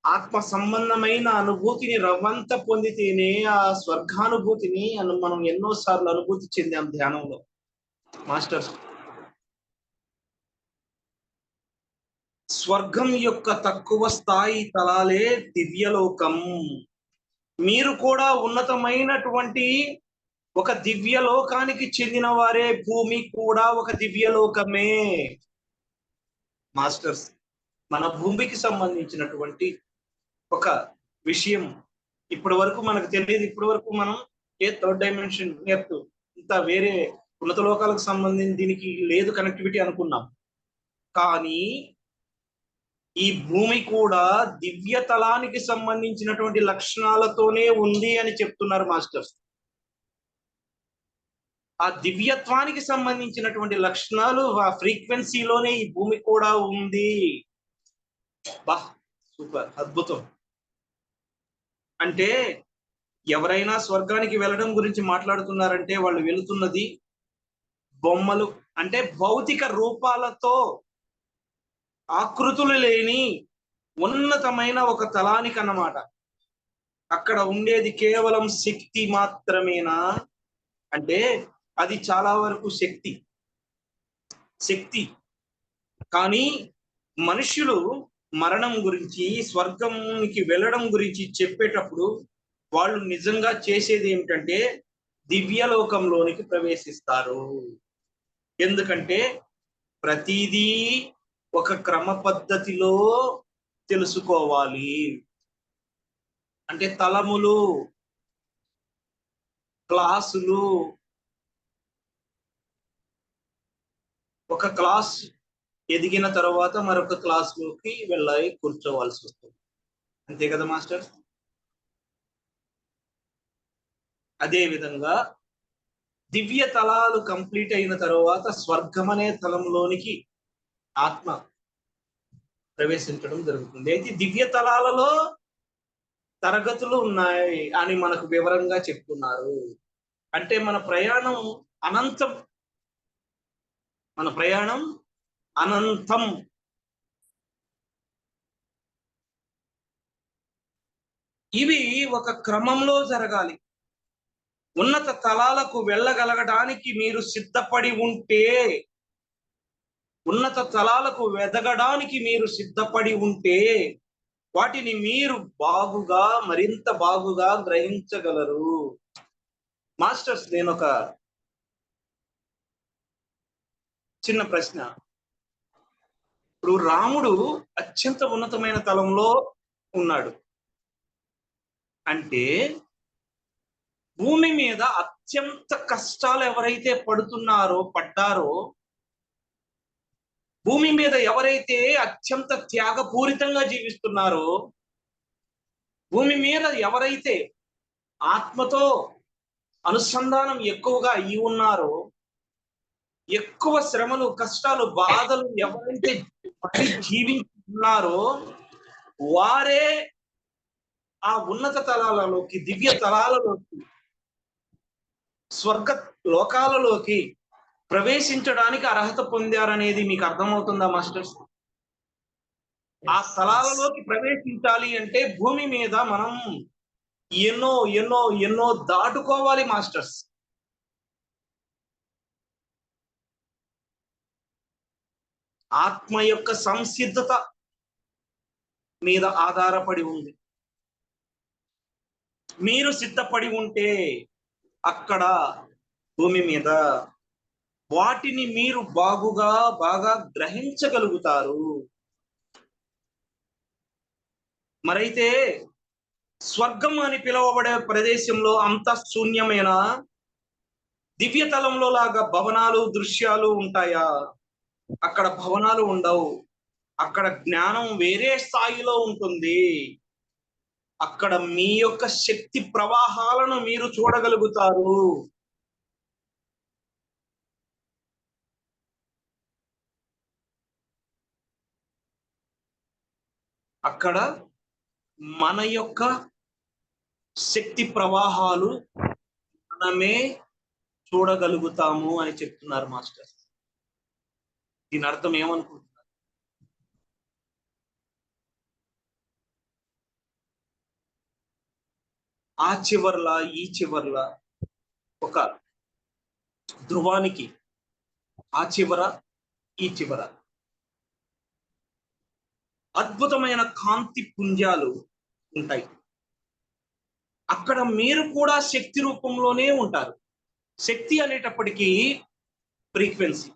ఆత్మ సంబంధమైన అనుభూతిని రవ్వంత పొందితేనే ఆ స్వర్గానుభూతిని మనం ఎన్నోసార్లు అనుభూతి చెందాం ధ్యానంలో మాస్టర్స్. స్వర్గం యొక్క తక్కువ స్థాయి తలాలే దివ్యలోకం. మీరు కూడా ఉన్నతమైనటువంటి ఒక దివ్యలోకానికి చెందిన వారే. భూమి కూడా ఒక దివ్యలోకమే మాస్టర్స్. మన భూమికి సంబంధించినటువంటి ఒక విషయం ఇప్పటి వరకు మనకు తెలియదు. ఇప్పటి వరకు మనం థర్డ్ డైమెన్షన్ ఎర్త్ ఇంత వేరే ఉన్నత లోకాలకు సంబంధించి దీనికి లేదు కనెక్టివిటీ అనుకున్నాం. కానీ ఈ భూమి కూడా దివ్య తలానికి సంబంధించినటువంటి లక్షణాలతోనే ఉంది అని చెప్తున్నారు మాస్టర్స్. ఆ దివ్యత్వానికి సంబంధించినటువంటి లక్షణాలు ఆ ఫ్రీక్వెన్సీలోనే ఈ భూమి కూడా ఉంది. బా సూపర్, అద్భుతం. అంటే ఎవరైనా స్వర్గానికి వెళ్ళడం గురించి మాట్లాడుతున్నారంటే వాళ్ళు వెళుతున్నది బొమ్మలు అంటే భౌతిక రూపాలతో ఆకృతులు లేని ఉన్నతమైన ఒక తలానికి అన్నమాట. అక్కడ ఉండేది కేవలం శక్తి మాత్రమేనా అంటే అది చాలా వరకు శక్తి. కానీ మనుషులు మరణం గురించి స్వర్గంకి వెళ్ళడం గురించి చెప్పేటప్పుడు వాళ్ళు నిజంగా చేసేది ఏమిటంటే దివ్యలోకంలోనికి ప్రవేశిస్తారు. ఎందుకంటే ప్రతిదీ ఒక క్రమ పద్ధతిలో తెలుసుకోవాలి. అంటే తలములు, క్లాసులు, ఒక క్లాస్ ఎదిగిన తర్వాత మరొక క్లాసులోకి వెళ్ళాలి, కూర్చోవాల్సి వస్తుంది. అంతే కదా మాస్టర్? అదే విధంగా దివ్య తలాలు కంప్లీట్ అయిన తర్వాత స్వర్గం అనే తలంలోనికి ఆత్మ ప్రవేశించడం జరుగుతుంది. అయితే దివ్య తలాలలో తరగతులు ఉన్నాయి అని మనకు వివరంగా చెప్తున్నారు. అంటే మన ప్రయాణం అనంతం. ఇవి ఒక క్రమంలో జరగాలి. ఉన్నత తలాలకు వెళ్ళగలగడానికి మీరు సిద్ధపడి ఉంటే, ఉన్నత తలాలకు వెదగడానికి మీరు సిద్ధపడి ఉంటే వాటిని మీరు మరింత బాగుగా గ్రహించగలరు. మాస్టర్స్, నేను ఒక చిన్న ప్రశ్న. ఇప్పుడు రాముడు అత్యంత ఉన్నతమైన తలంలో ఉన్నాడు అంటే భూమి మీద అత్యంత కష్టాలు ఎవరైతే పడ్డారో, భూమి మీద ఎవరైతే అత్యంత త్యాగపూరితంగా జీవిస్తున్నారో, భూమి మీద ఎవరైతే ఆత్మతో అనుసంధానం ఎక్కువగా అయి ఉన్నారో, ఎక్కువ శ్రమలు, కష్టాలు, బాధలు ఎవరైతే జీవిస్తున్నారో వారే ఆ ఉన్నత తలాలలోకి, దివ్య తలాలలోకి, స్వర్గ లోకాలలోకి ప్రవేశించడానికి అర్హత పొందారనేది మీకు అర్థమవుతుందా మాస్టర్స్? ఆ స్థలాలలోకి ప్రవేశించాలి అంటే భూమి మీద మనం ఎన్నో ఎన్నో ఎన్నో దాటుకోవాలి మాస్టర్స్. ఆత్మ యొక్క సంసిద్ధత మీద ఆధారపడి ఉంది. మీరు సిద్ధపడి ఉంటే అక్కడ భూమి మీద వాటిని మీరు బాగా గ్రహించగలుగుతారు. మరైతే స్వర్గం అని పిలువబడే ప్రదేశంలో అంత శూన్యమైన దివ్యతలంలో లాగా భవనాలు, దృశ్యాలు ఉంటాయా? అక్కడ భవనాలు ఉండవు. అక్కడ జ్ఞానం వేరే స్థాయిలో ఉంటుంది. అక్కడ మీ యొక్క శక్తి ప్రవాహాలను మీరు చూడగలుగుతారు. అక్కడ మన యొక్క శక్తి ప్రవాహాలు మనమే చూడగలుగుతాము అని చెప్తున్నారు మాస్టర్. దీని అర్థం ఏమనుకుంటున్నారు? ఆ చివర్ల ఈ చివర్ల ఒక ధ్రువానికి ఆ చివర ఈ చివర అద్భుతమైన కాంతి పుంజాలు ఉంటాయి. అక్కడ మీరు కూడా శక్తి రూపంలోనే ఉంటారు. శక్తి అనేటప్పటికీ ఫ్రీక్వెన్సీ,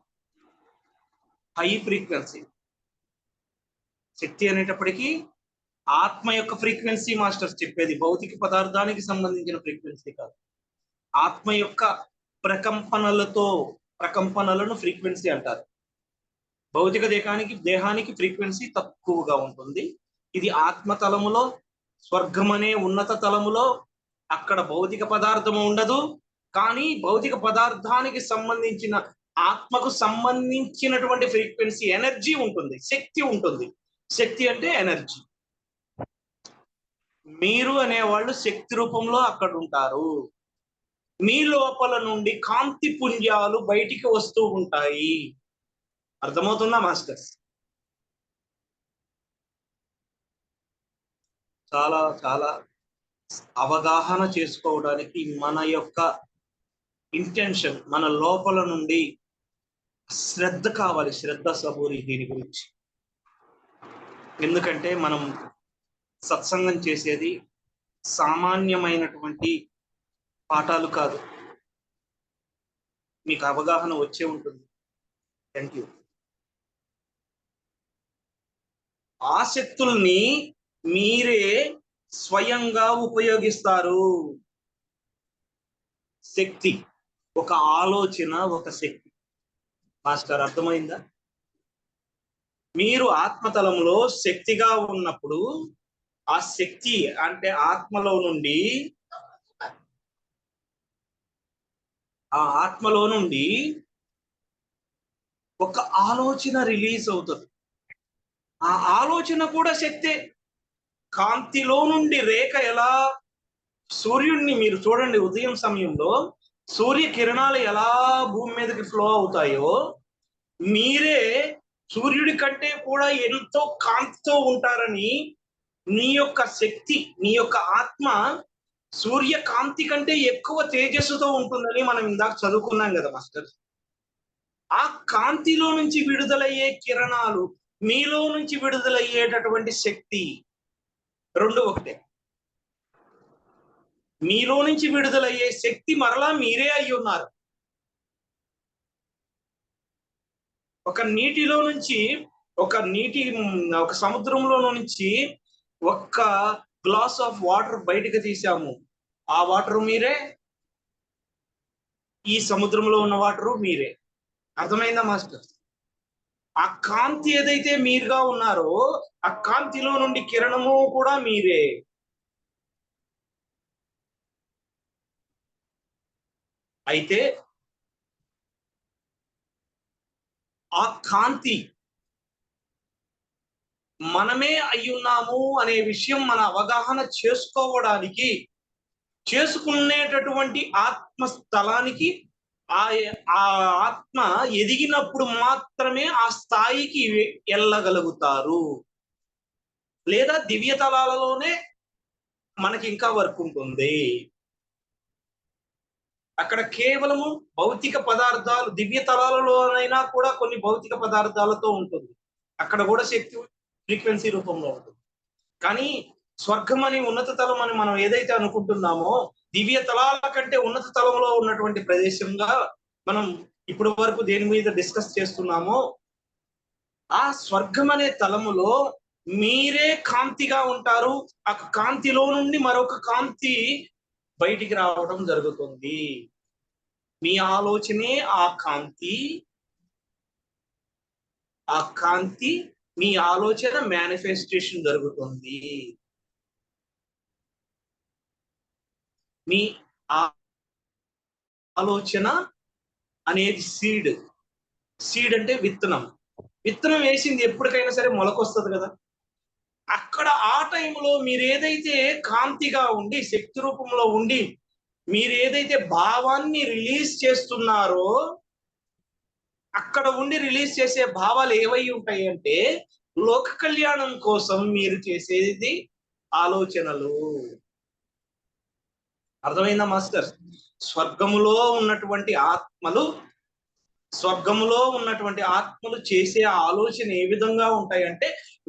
హై ఫ్రీక్వెన్సీ. శక్తి అనేటప్పటికీ ఆత్మ యొక్క ఫ్రీక్వెన్సీ మాస్టర్స్ చెప్పేది, భౌతిక పదార్థానికి సంబంధించిన ఫ్రీక్వెన్సీ కాదు. ఆత్మ యొక్క ప్రకంపనలను ఫ్రీక్వెన్సీ అంటారు. భౌతిక దేహానికి ఫ్రీక్వెన్సీ తక్కువగా ఉంటుంది. ఇది ఆత్మ తలములో, స్వర్గం అనే ఉన్నత తలములో అక్కడ భౌతిక పదార్థము ఉండదు. కానీ భౌతిక పదార్థానికి సంబంధించిన ఆత్మకు సంబంధించినటువంటి ఫ్రీక్వెన్సీ, ఎనర్జీ ఉంటుంది, శక్తి ఉంటుంది. శక్తి అంటే ఎనర్జీ. మీరు అనేవాళ్ళు శక్తి రూపంలో అక్కడ ఉంటారు. మీ లోపల నుండి కాంతి పుంజాలు బయటికి వస్తూ ఉంటాయి. అర్థమవుతుందా మాస్టర్స్? చాలా చాలా అవగాహన చేసుకోవడానికి మన యొక్క ఇంటెన్షన్, మన లోపల నుండి శ్రద్ధ కావాలి, శ్రద్ధ సబూరి దీని గురించి. ఎందుకంటే మనం సత్సంగం చేసేది సామాన్యమైనటువంటి పాఠాలు కాదు. మీకు అవగాహన వచ్చే ఉంటుంది. Thank you. ఆ శక్తుల్ని మీరే స్వయంగా ఉపయోగిస్తారు. శక్తి ఒక ఆలోచన, ఒక శక్తి. మాస్టర్ అర్థమైందా? మీరు ఆత్మతలంలో శక్తిగా ఉన్నప్పుడు ఆ శక్తి అంటే ఆత్మలో నుండి ఒక ఆలోచన రిలీజ్ అవుతుంది. ఆ ఆలోచన కూడా శక్తే. కాంతిలో నుండి రేఖ ఎలా సూర్యుడిని మీరు చూడండి, ఉదయం సమయంలో సూర్య కిరణాలు ఎలా భూమి మీదకి ఫ్లో అవుతాయో, మీరే సూర్యుడి కంటే కూడా ఎంతో కాంతితో ఉంటారని, నీ యొక్క శక్తి, నీ యొక్క ఆత్మ సూర్య కాంతి కంటే ఎక్కువ తేజస్సుతో ఉంటుందని మనం ఇందాక చదువుకున్నాం కదా మాస్టర్. ఆ కాంతిలో నుంచి విడుదలయ్యే కిరణాలు, మీలో నుంచి విడుదలయ్యేటటువంటి శక్తి రెండు ఒకటే. మీలో నుంచి విడుదలయ్యే శక్తి మరలా మీరే అయి ఉన్నారు. ఒక నీటిలో నుంచి ఒక సముద్రంలో నుంచి ఒక్క గ్లాస్ ఆఫ్ వాటర్ బయటకు తీసాము. ఆ వాటర్ మీరే, ఈ సముద్రంలో ఉన్న వాటరు మీరే. అర్థమైందా మాస్టర్? ఆ కాంతి ఏదైతే మీరుగా ఉన్నారో, ఆ కాంతిలో నుండి కిరణము కూడా మీరే. అయితే ఆ కాంతి మనమే అయ్యున్నాము అనే విషయం మన అవగాహన చేసుకునేటటువంటి ఆత్మస్థలానికి ఆ ఆత్మ ఎదిగినప్పుడు మాత్రమే ఆ స్థాయికి వెళ్ళగలుగుతారు. లేదా దివ్య తలాలలోనే మనకి ఇంకా వర్క్ ఉంటుంది. అక్కడ కేవలము భౌతిక పదార్థాలు, దివ్య తలాలలోనైనా కూడా కొన్ని భౌతిక పదార్థాలతో ఉంటుంది. అక్కడ కూడా శక్తి ఫ్రీక్వెన్సీ రూపంలో ఉంటుంది. కానీ స్వర్గం అని, ఉన్నత తలం అని మనం ఏదైతే అనుకుంటున్నామో, దివ్య తలాల కంటే ఉన్నత తలంలో ఉన్నటువంటి ప్రదేశంగా మనం ఇప్పటి వరకు దేని మీద డిస్కస్ చేస్తున్నామో, ఆ స్వర్గం అనే తలములో మీరే కాంతిగా ఉంటారు. ఆ కాంతిలో నుండి మరొక కాంతి బయటికి రావడం జరుగుతుంది. మీ ఆలోచనే ఆ కాంతి. ఆ కాంతి మీ ఆలోచన మేనిఫెస్టేషన్ జరుగుతుంది. మీ ఆలోచన అనేది సీడ్ అంటే విత్తనం. విత్తనం వేసింది ఎప్పటికైనా సరే మొలకొస్తుంది కదా. అక్కడ ఆ టైంలో మీరు ఏదైతే కాంతిగా ఉండి, శక్తి రూపంలో ఉండి, మీరు ఏదైతే భావాన్ని రిలీజ్ చేస్తున్నారో, అక్కడ ఉండి రిలీజ్ చేసే భావాలు ఏవై ఉంటాయి అంటే, లోక కళ్యాణం కోసం మీరు చేసేది ఆలోచనలు. అర్థమైందా మాస్టర్? స్వర్గములో ఉన్నటువంటి ఆత్మలు చేసే ఆలోచన ఏ విధంగా ఉంటాయంటే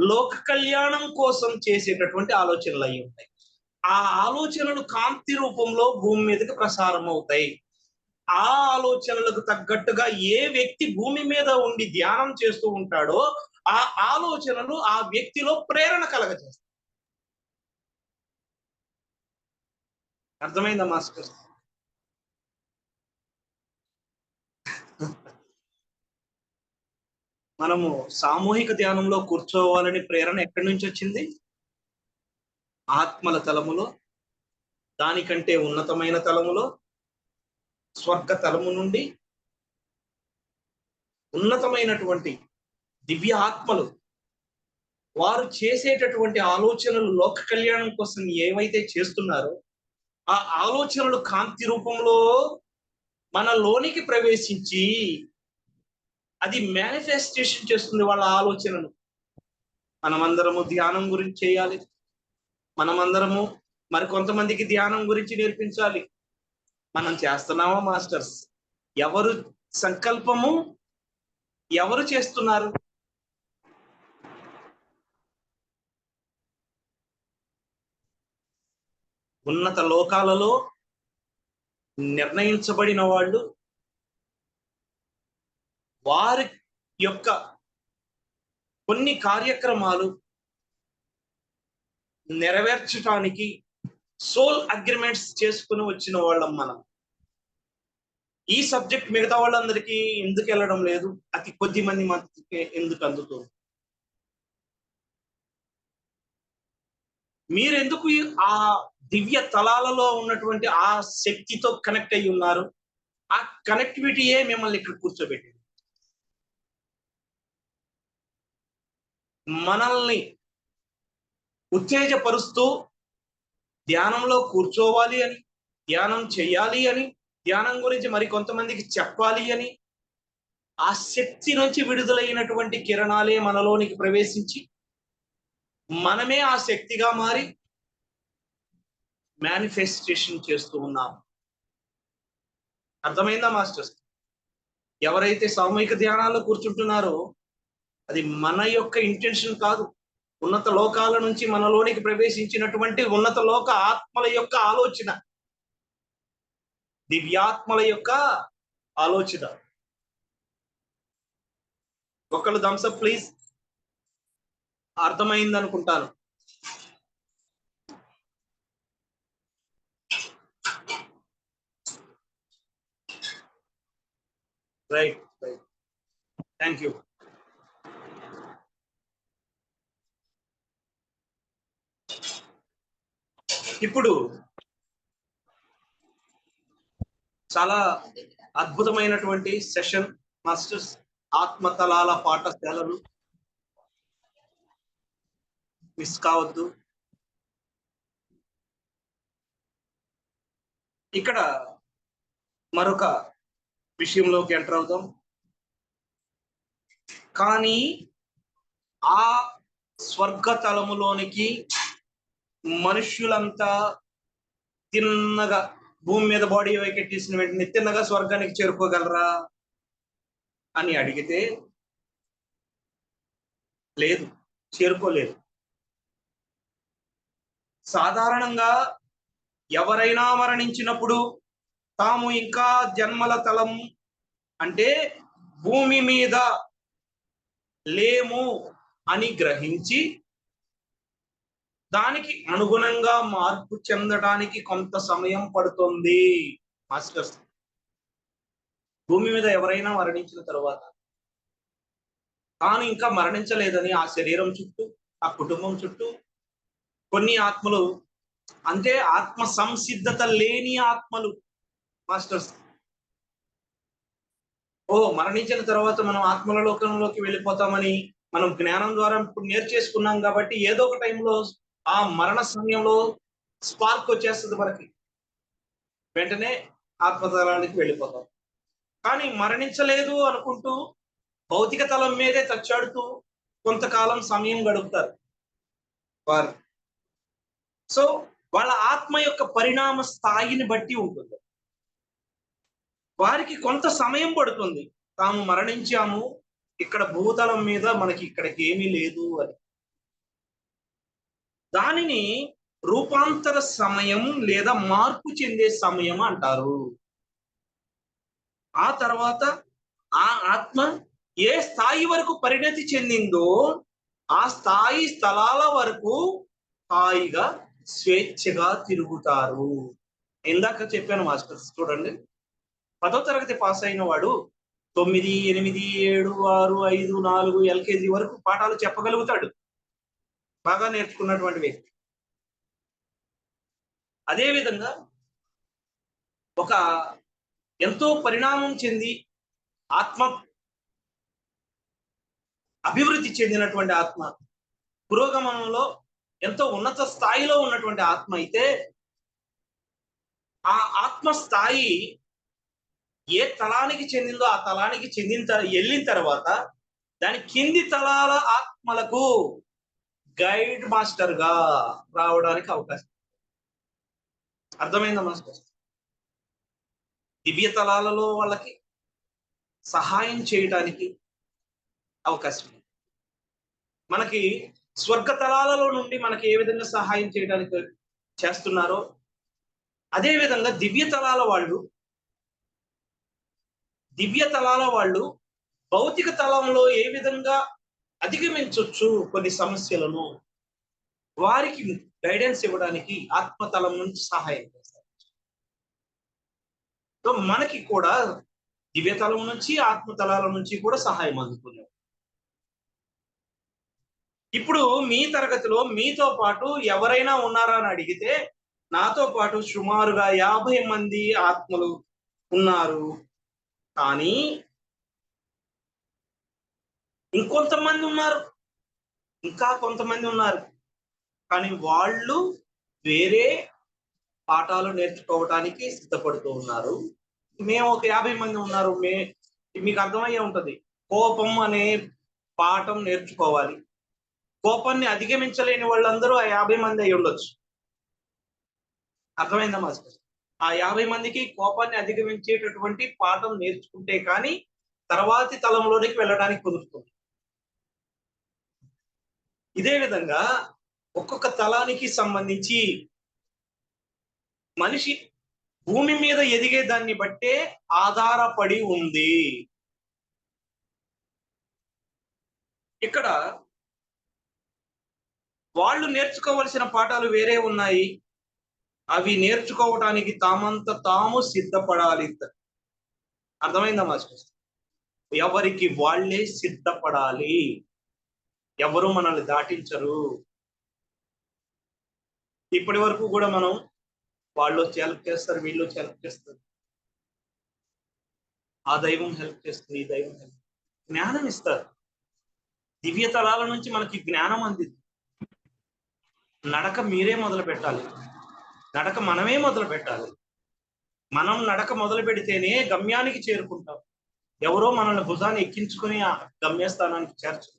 లోక కళ్యాణం కోసం చేసేటటువంటి ఆలోచనలు అయి ఉంటాయి. ఆ ఆలోచనలు కాంతి రూపంలో భూమి మీదకి ప్రసారం అవుతాయి. ఆ ఆలోచనలకు తగ్గట్టుగా ఏ వ్యక్తి భూమి మీద ఉండి ధ్యానం చేస్తూ ఉంటాడో ఆ ఆలోచనలు ఆ వ్యక్తిలో ప్రేరణ కలగజేస్తాయి. అర్థమైందా మాస్టర్? మనము సామూహిక ధ్యానంలో కూర్చోవాలని ప్రేరణ ఎక్కడి నుంచి వచ్చింది? ఆత్మల తలములో, దానికంటే ఉన్నతమైన తలములో, స్వర్గ తలము నుండి ఉన్నతమైనటువంటి దివ్య ఆత్మలు వారు చేసేటటువంటి ఆలోచనలు లోక కళ్యాణం కోసం ఏవైతే చేస్తున్నారో ఆ ఆలోచనలు కాంతి రూపంలో మనలోనికి ప్రవేశించి అది మేనిఫెస్టేషన్ చేస్తుంది వాళ్ళ ఆలోచనను. మనమందరము ధ్యానం గురించి చేయాలి, మనమందరము మరి కొంతమందికి ధ్యానం గురించి నేర్పించాలి. మనం చేస్తున్నామా మాస్టర్స్? ఎవరు సంకల్పము ఎవరు చేస్తున్నారు? ఉన్నత లోకాలలో నిర్ణయించబడిన వాళ్ళు వారి యొక్క కొన్ని కార్యక్రమాలు నెరవేర్చడానికి సోల్ అగ్రిమెంట్స్ చేసుకుని వచ్చిన వాళ్ళం మనం. ఈ సబ్జెక్ట్ మిగతా వాళ్ళందరికీ ఎందుకు వెళ్ళడం లేదు? అతి కొద్ది మంది మాత్రమే ఎందుకు అందుతుంది? మీరెందుకు ఆ దివ్య తలాలలో ఉన్నటువంటి ఆ శక్తితో కనెక్ట్ అయి ఉన్నారు? ఆ కనెక్టివిటీయే మిమ్మల్ని ఇక్కడ కూర్చోబెట్టింది. మనల్ని ఉత్తేజపరుస్తూ ధ్యానంలో కూర్చోవాలి అని, ధ్యానం చేయాలి అని, ధ్యానం గురించి మరి కొంతమందికి చెప్పాలి అని ఆ శక్తి నుంచి విడుదలైనటువంటి కిరణాలే మనలోనికి ప్రవేశించి మనమే ఆ శక్తిగా మారి మేనిఫెస్టేషన్ చేస్తూ ఉన్నాం. అర్థమైందా మాస్టర్స్? ఎవరైతే సామూహిక ధ్యానాల్లో కూర్చుంటున్నారో అది మన యొక్క ఇంటెన్షన్ కాదు. ఉన్నత లోకాల నుంచి మనలోనికి ప్రవేశించినటువంటి ఉన్నత లోక ఆత్మల యొక్క ఆలోచన, దివ్యాత్మల యొక్క ఆలోచన. ఒకళ్ళు థమ్స్అప్ ప్లీజ్. అర్థమైంది అనుకుంటాను. Right, thank you. ఇప్పుడు చాలా అద్భుతమైనటువంటి సెషన్ మాస్టర్స్. ఆత్మతలాల పాఠశాలలు మిస్ కావద్దు. ఇక్కడ మరొక విషయంలోకి ఎంటర్ అవుతాం. కానీ ఆ స్వర్గతలములోనికి మనుష్యులంతా తిన్నగా భూమి మీద బాడీ వైకెట్టేసిన వెంటనే తిన్నగా స్వర్గానికి చేరుకోగలరా అని అడిగితే లేదు, చేరుకోలేదు. సాధారణంగా ఎవరైనా మరణించినప్పుడు తాము ఇంకా జన్మల తలం అంటే భూమి మీద లేము అని గ్రహించి దానికి అనుగుణంగా మార్పు చెందడానికి కొంత సమయం పడుతుంది మాస్టర్స్. భూమి మీద ఎవరైనా మరణించిన తర్వాత తాను ఇంకా మరణించలేదని ఆ శరీరం చుట్టూ, ఆ కుటుంబం చుట్టూ కొన్ని ఆత్మలు, అంటే ఆత్మ సంసిద్ధత లేని ఆత్మలు మాస్టర్స్, మరణించిన తర్వాత మనం ఆత్మల లోకంలోకి వెళ్ళిపోతామని మనం జ్ఞానం ద్వారా ఇప్పుడు నేర్చేసుకున్నాం కాబట్టి ఏదో ఒక టైంలో ఆ మరణ సమయంలో స్పార్క్ వచ్చేస్తుంది మనకి, వెంటనే ఆత్మతలానికి వెళ్ళిపోతాం. కానీ మరణించలేదు అనుకుంటూ భౌతిక తలం మీదే తచ్చాడుతూ కొంతకాలం సమయం గడుపుతారు వారు. సో వాళ్ళ ఆత్మ యొక్క పరిణామ స్థాయిని బట్టి ఉంటుంది. వారికి కొంత సమయం పడుతుంది, తాము మరణించాము, ఇక్కడ భూతలం మీద మనకి ఇక్కడికి ఏమీ లేదు అని. దానిని రూపాంతర సమయం లేదా మార్పు చెందే సమయం అంటారు. ఆ తర్వాత ఆ ఆత్మ ఏ స్థాయి వరకు పరిణతి చెందిందో ఆ స్థాయి స్థలాల వరకు హాయిగా స్వేచ్ఛగా తిరుగుతారు. ఇందాక చెప్పాను మాస్టర్స్, చూడండి, 10వ తరగతి పాస్ అయిన వాడు 9, 8, 7, 6, 5, 4 LKG వరకు పాఠాలు చెప్పగలుగుతాడు, బాగా నేర్చుకున్నటువంటి వ్యక్తి. అదేవిధంగా ఒక ఎంతో పరిణామం చెంది ఆత్మ అభివృద్ధి చెందినటువంటి ఆత్మ, పురోగమనంలో ఎంతో ఉన్నత స్థాయిలో ఉన్నటువంటి ఆత్మ అయితే ఆ ఆత్మ స్థాయి ఏ తలానికి చెందిందో ఆ తలానికి వెళ్ళిన తర్వాత దాని కింది తలాల ఆత్మలకు గైడ్ మాస్టర్ గా రావడానికి అవకాశం. అర్థమైందా మాస్టర్? దివ్య తలాలలో వాళ్ళకి సహాయం చేయడానికి అవకాశం. మనకి స్వర్గ తలాలలో నుండి మనకి ఏ విధంగా సహాయం చేయడానికి చేస్తున్నారో అదే విధంగా దివ్య తలాల వాళ్ళు భౌతిక తలంలో ఏ విధంగా అధిగమించవచ్చు కొన్ని సమస్యలను, వారికి గైడెన్స్ ఇవ్వడానికి ఆత్మతలం నుంచి సహాయం చేస్తారు. సో మనకి కూడా దివ్యతలం నుంచి ఆత్మతలాల నుంచి కూడా సహాయం అందుకున్నాం. ఇప్పుడు మీ తరగతిలో మీతో పాటు ఎవరైనా ఉన్నారా అని అడిగితే నాతో పాటు సుమారుగా 50 మంది ఆత్మలు ఉన్నారు. కానీ ఇంకొంతమంది ఉన్నారు, ఇంకా కొంతమంది ఉన్నారు, కానీ వాళ్ళు వేరే పాఠాలు నేర్చుకోవడానికి సిద్ధపడుతూ ఉన్నారు. మేము ఒక 50 మంది ఉన్నారు. మీకు అర్థమయ్యే ఉంటది, కోపం అనే పాఠం నేర్చుకోవాలి. కోపాన్ని అధిగమించలేని వాళ్ళందరూ ఆ 50 మంది అయి ఉండొచ్చు. అర్థమైందా మాస్టర్? ఆ 50 మందికి కోపాన్ని అధిగమించేటటువంటి పాఠం నేర్చుకుంటే కానీ తర్వాతి తలంలోనికి వెళ్ళడానికి కుదురుతుంది. ఇదే విధంగా ఒక్కొక్క తలానికి సంబంధించి మనిషి భూమి మీద ఎదిగే దాన్ని బట్టే ఆధారపడి ఉంది. ఇక్కడ వాళ్ళు నేర్చుకోవలసిన పాఠాలు వేరే ఉన్నాయి, అవి నేర్చుకోవటానికి తామంత తాము సిద్ధపడాలి. అర్థమైందా మాస్టర్? ఎవరికి వాళ్ళే సిద్ధపడాలి, ఎవరు మనల్ని దాటించరు. ఇప్పటి వరకు కూడా మనం వాళ్ళు హెల్ప్ చేస్తారు, వీళ్ళు హెల్ప్ చేస్తారు, ఆ దైవం హెల్ప్ చేస్తుంది, ఈ దైవం హెల్ప్, జ్ఞానం ఇస్తారు. దివ్య తలాల నుంచి మనకి జ్ఞానం అందింది. నడక మీరే మొదలు పెట్టాలి, నడక మనమే మొదలు పెట్టాలి. మనం నడక మొదలు పెడితేనే గమ్యానికి చేరుకుంటాం. ఎవరో మనల్ని భుజాన్ని ఎక్కించుకొని ఆ గమ్యస్థానానికి చేర్చు,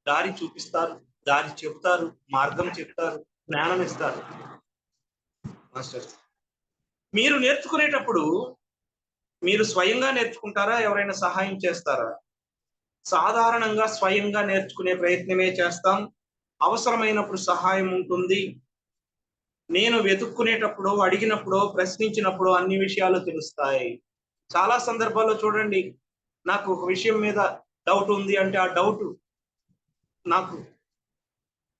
దారి చూపిస్తారు, దారి చెబుతారు, మార్గం చెప్తారు, జ్ఞానం ఇస్తారు. మాస్టర్, మీరు నేర్చుకునేటప్పుడు మీరు స్వయంగా నేర్చుకుంటారా, ఎవరైనా సహాయం చేస్తారా? సాధారణంగా స్వయంగా నేర్చుకునే ప్రయత్నమే చేస్తాం. అవసరమైనప్పుడు సహాయం ఉంటుంది. నేను వెతుక్కునేటప్పుడు, అడిగినప్పుడు, ప్రశ్నించినప్పుడు అన్ని విషయాలు తెలుస్తాయి. చాలా సందర్భాల్లో చూడండి, నాకు ఒక విషయం మీద డౌట్ ఉంది అంటే ఆ డౌట్ నాకు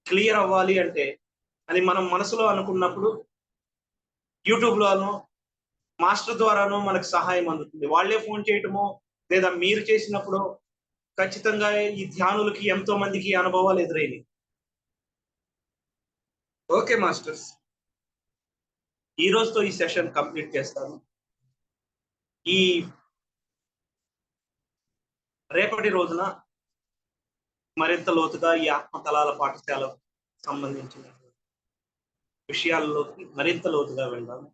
క్లియర్ అవ్వాలి అంటే అని మనం మనసులో అనుకున్నప్పుడు యూట్యూబ్లోనో మాస్టర్ ద్వారానో మనకు సహాయం అందుతుంది. వాళ్ళే ఫోన్ చేయటమో లేదా మీరు చేసినప్పుడు ఖచ్చితంగా ఈ ధ్యానులకి ఎంతో మందికి అనుభవాలు ఎదురైనవి. ఓకే మాస్టర్స్, ఈ రోజుతో ఈ సెషన్ కంప్లీట్ చేస్తాను. ఈ రేపటి రోజున మరింత లోతుగా ఈ ఆత్మతలాల పాఠశాలకు సంబంధించిన విషయాల్లోకి మరింత లోతుగా వెళ్దాము.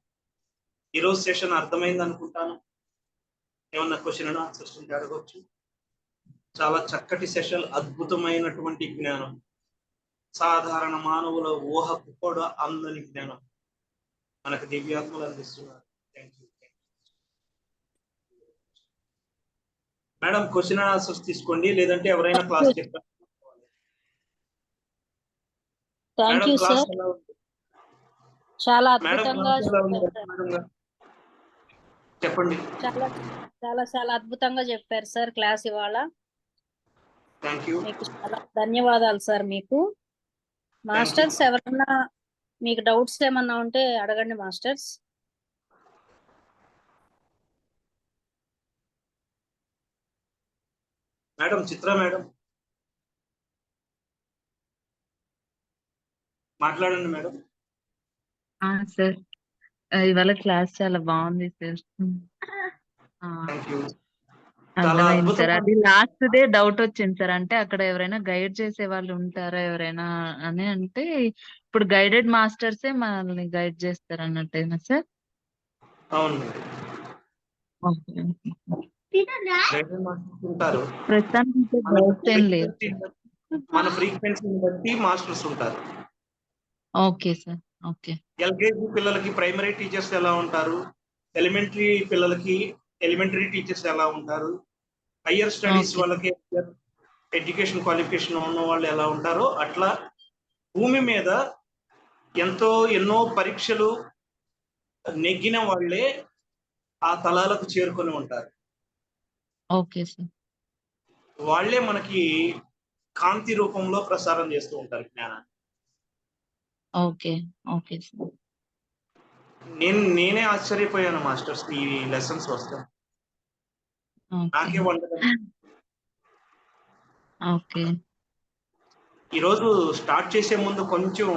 ఈరోజు సెషన్ అర్థమైంది అనుకుంటాను. ఏమన్నా క్వశ్చన్ ఆన్సర్స్ ఉంటే అడగవచ్చు. చాలా చక్కటి సెషన్, అద్భుతమైనటువంటి జ్ఞానం, సాధారణ మానవుల ఊహకు కూడా అందని జ్ఞానం. మనకు దివ్యాత్మలు అందిస్తున్నారు. Thank you. Madam question and answers తీసుకోండి, లేదంటే ఎవరైనా క్లాస్ చెప్పారు. Thank madam you class sir. ఎలా ఉంది? చాలా మేడం అద్భుతంగా క్లాస్ ఎలా ఉంది? చెప్పారు. మేడం గారు చెప్పండి. చాలా చాలా చాలా అద్భుతంగా చెప్పారు సార్ క్లాస్ ఇవాళ. Thank you. మీకు చాలా ధన్యవాదాలు సార్. మీకు మాస్టర్స్ ఎవరన్నా మీకు డౌట్స్ ఏమన్నా ఉంటే అడగండి మాస్టర్స్. మేడం చిత్ర మేడం మాట్లాడండి మేడం. సార్ ఇవాళ క్లాస్ చాలా బాగుంది సార్. Thank you. చాలా అర్థమైంది సార్. అద్భుతంగా అది లాస్ట్ డే డౌట్ వచ్చింది సార్. అంటే అక్కడ ఎవరైనా గైడ్ చేసే వాళ్ళు ఉంటారా ఎవరైనా అని, అంటే ఇప్పుడు గైడెడ్ మాస్టర్సే మనల్ని గైడ్ చేస్తారు అన్నట్టేనా సార్? అవును ఓకే. గైడెడ్ మాస్టర్స్ ఉంటారు. ప్రస్తుతానికి డౌట్స్ ఏం లేదు. మన ఫ్రీక్వెన్సీని బట్టి మాస్టర్స్ ఉంటారు. Okay sir. ఓకే. ఎల్కేజీ పిల్లలకి ప్రైమరీ టీచర్స్ ఎలా ఉంటారు, ఎలిమెంటరీ పిల్లలకి ఎలిమెంటరీ టీచర్స్ ఎలా ఉంటారు, హయ్యర్ స్టడీస్ ఓకే. వాళ్ళకి ఎడ్యుకేషన్ క్వాలిఫికేషన్ ఉన్న వాళ్ళు ఎలా ఉంటారో అట్లా భూమి మీద ఎన్నో పరీక్షలు నెగ్గిన వాళ్ళే ఆ తలాలకు చేరుకొని ఉంటారు. Okay sir. వాళ్ళే మనకి కాంతి రూపంలో ప్రసారం చేస్తూ ఉంటారు జ్ఞానాన్ని. ఓకే. Okay sir. నేనే ఆశ్చర్యపోయాను మాస్టర్స్ ఈ లెసన్స్ వస్తాయి. ఓకే. నాకే వండదు. ఓకే. ఈరోజు స్టార్ట్ చేసే ముందు కొంచెం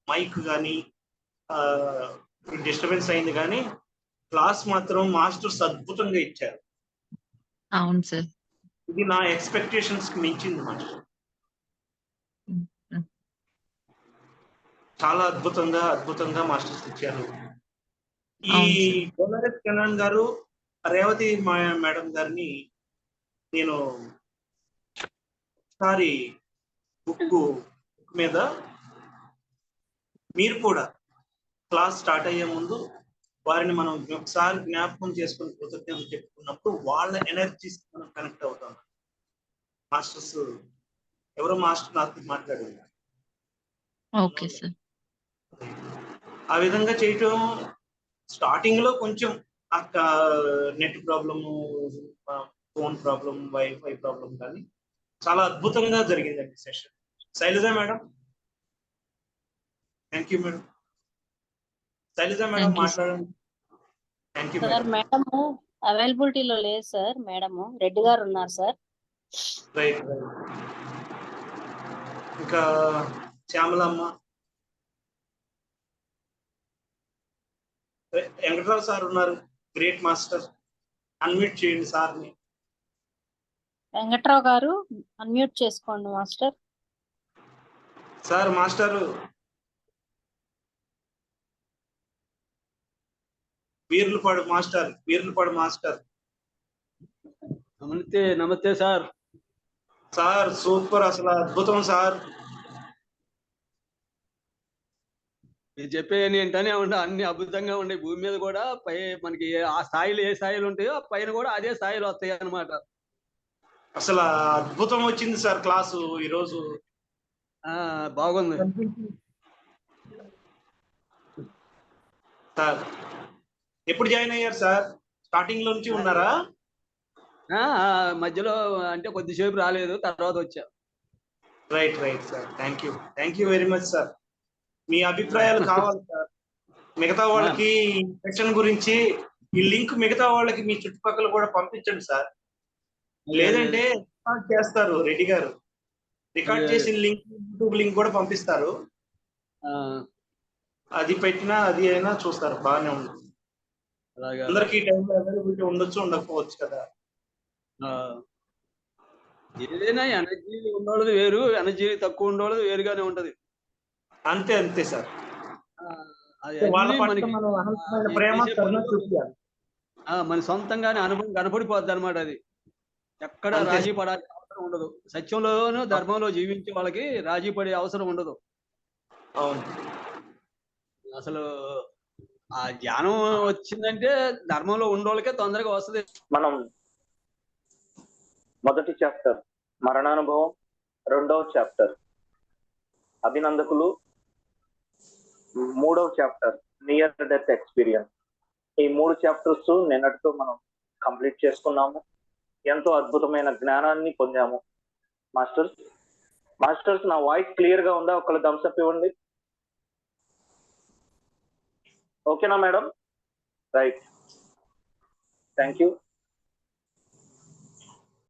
మైక్ కానీ డిస్టర్బెన్స్ అయింది, కానీ క్లాస్ మాత్రం మాస్టర్స్ అద్భుతంగా ఇచ్చారు. అవును సార్. ఇది నా ఎక్స్పెక్టేషన్స్ కి మించింది మాస్టర్. చాలా అద్భుతంగా మాస్టర్స్ ఇచ్చారు. ఈ డోనారెస్ కెనాన్ గారు, రేవతి మేడం గారిని నేను ఒకసారి బుక్ మీద మీరు కూడా క్లాస్ స్టార్ట్ అయ్యే ముందు వారిని మనం ఒకసారి జ్ఞాపకం చేసుకుని కృతజ్ఞతలు చెప్పుకున్నప్పుడు వాళ్ళ ఎనర్జీస్ మనం కనెక్ట్ అవుతాం. మాస్టర్స్ ఎవరో మాస్టర్ నాతో మాట్లాడారు. Okay sir. ఆ విధంగా చేయటం స్టార్టింగ్ లో కొంచెం net problem, phone problem, wifi problem, కానీ చాలా అద్భుతంగా జరిగిందండి session. Shailaja madam, thank you madam. Shailaja madam మాట్లాడండి. Thank you sir. మేడం అవైలబిలిటీలో లేదు సార్. మేడం రెడ్డి గారు ఉన్నారు సార్. రైట్. ఇంకా శ్యామలమ్మ, వెంకటరావు సార్ ఉన్నారు, గ్రేట్ మాస్టర్. అన్మ్యూట్ చేయండి సార్ని. వెంకట్రావు గారు అన్మ్యూట్ చేసుకోండి master. Sir master Veerlapadu master. నమస్తే సార్. సార్ సూపర్, అసలు అద్భుతం సార్. మీరు చెప్పేవి ఏంటనే ఉంటా, అన్ని అద్భుతంగా ఉండే. భూమి మీద కూడా పై మనకి ఆ స్థాయిలు ఏ స్థాయిలు ఉంటాయో పైన కూడా అదే స్థాయిలు వస్తాయి అన్నమాట. అసలు అద్భుతం వచ్చింది సార్ క్లాసు ఈరోజు. బాగుంది సార్. ఎప్పుడు జాయిన్ అయ్యారు సార్? స్టార్టింగ్ లో నుంచి ఉన్నారా? మధ్యలో అంటే కొద్దిసేపు రాలేదు, తర్వాత వచ్చా. Right sir. Thank you very much sir. మీ అభిప్రాయాలు కావాలి సార్. మిగతా వాళ్ళకి సెషన్ గురించి ఈ లింక్ మిగతా వాళ్ళకి మీ చుట్టుపక్కల కూడా పంపించండి సార్. లేదంటే రికార్డ్ చేస్తారు రెడ్డి గారు, రికార్డ్ చేసిన లింక్ యూట్యూబ్ లింక్ కూడా పంపిస్తారు. అది పెట్టినా అది అయినా చూస్తారు. బాగానే ఉంటుంది. అందరికి టైంలో అవైలబిలిటీ ఉండొచ్చు, ఉండకపోవచ్చు కదా. ఏదైనా ఎనర్జీ ఉండేది వేరు, ఎనర్జీ తక్కువ ఉండేది వేరుగానే ఉంటది. అంతే సార్. వాళ్ళ పట్ల మనం అనంతమైన ప్రేమ కరుణ చూపించాలి. మన సొంతంగానే అనుభవం కనపడిపోద్ది అనమాట. అది ఎక్కడ రాజీ పడాల్సిన అవసరం ఉండదు. సత్యంలోనూ ధర్మంలో జీవించే వాళ్ళకి రాజీ పడే అవసరం ఉండదు. అవును. అసలు ఆ జ్ఞానం వచ్చిందంటే ధర్మంలో ఉండోళ్ళకే తొందరగా వస్తుంది. మనం మొదటి చాప్టర్ మరణానుభవం, రెండవ చాప్టర్ అభినందకులు, మూడవ చాప్టర్ నియర్ డెత్ ఎక్స్పీరియన్స్, ఈ 3 చాప్టర్స్ నిన్నటితో మనం కంప్లీట్ చేసుకున్నాము. ఎంతో అద్భుతమైన జ్ఞానాన్ని పొందాము. మాస్టర్స్ నా వాయిస్ క్లియర్ గా ఉందా? ఒకళ్ళు థమ్స్అప్ ఇవ్వండి. ఓకేనా మేడం? Right, thank you.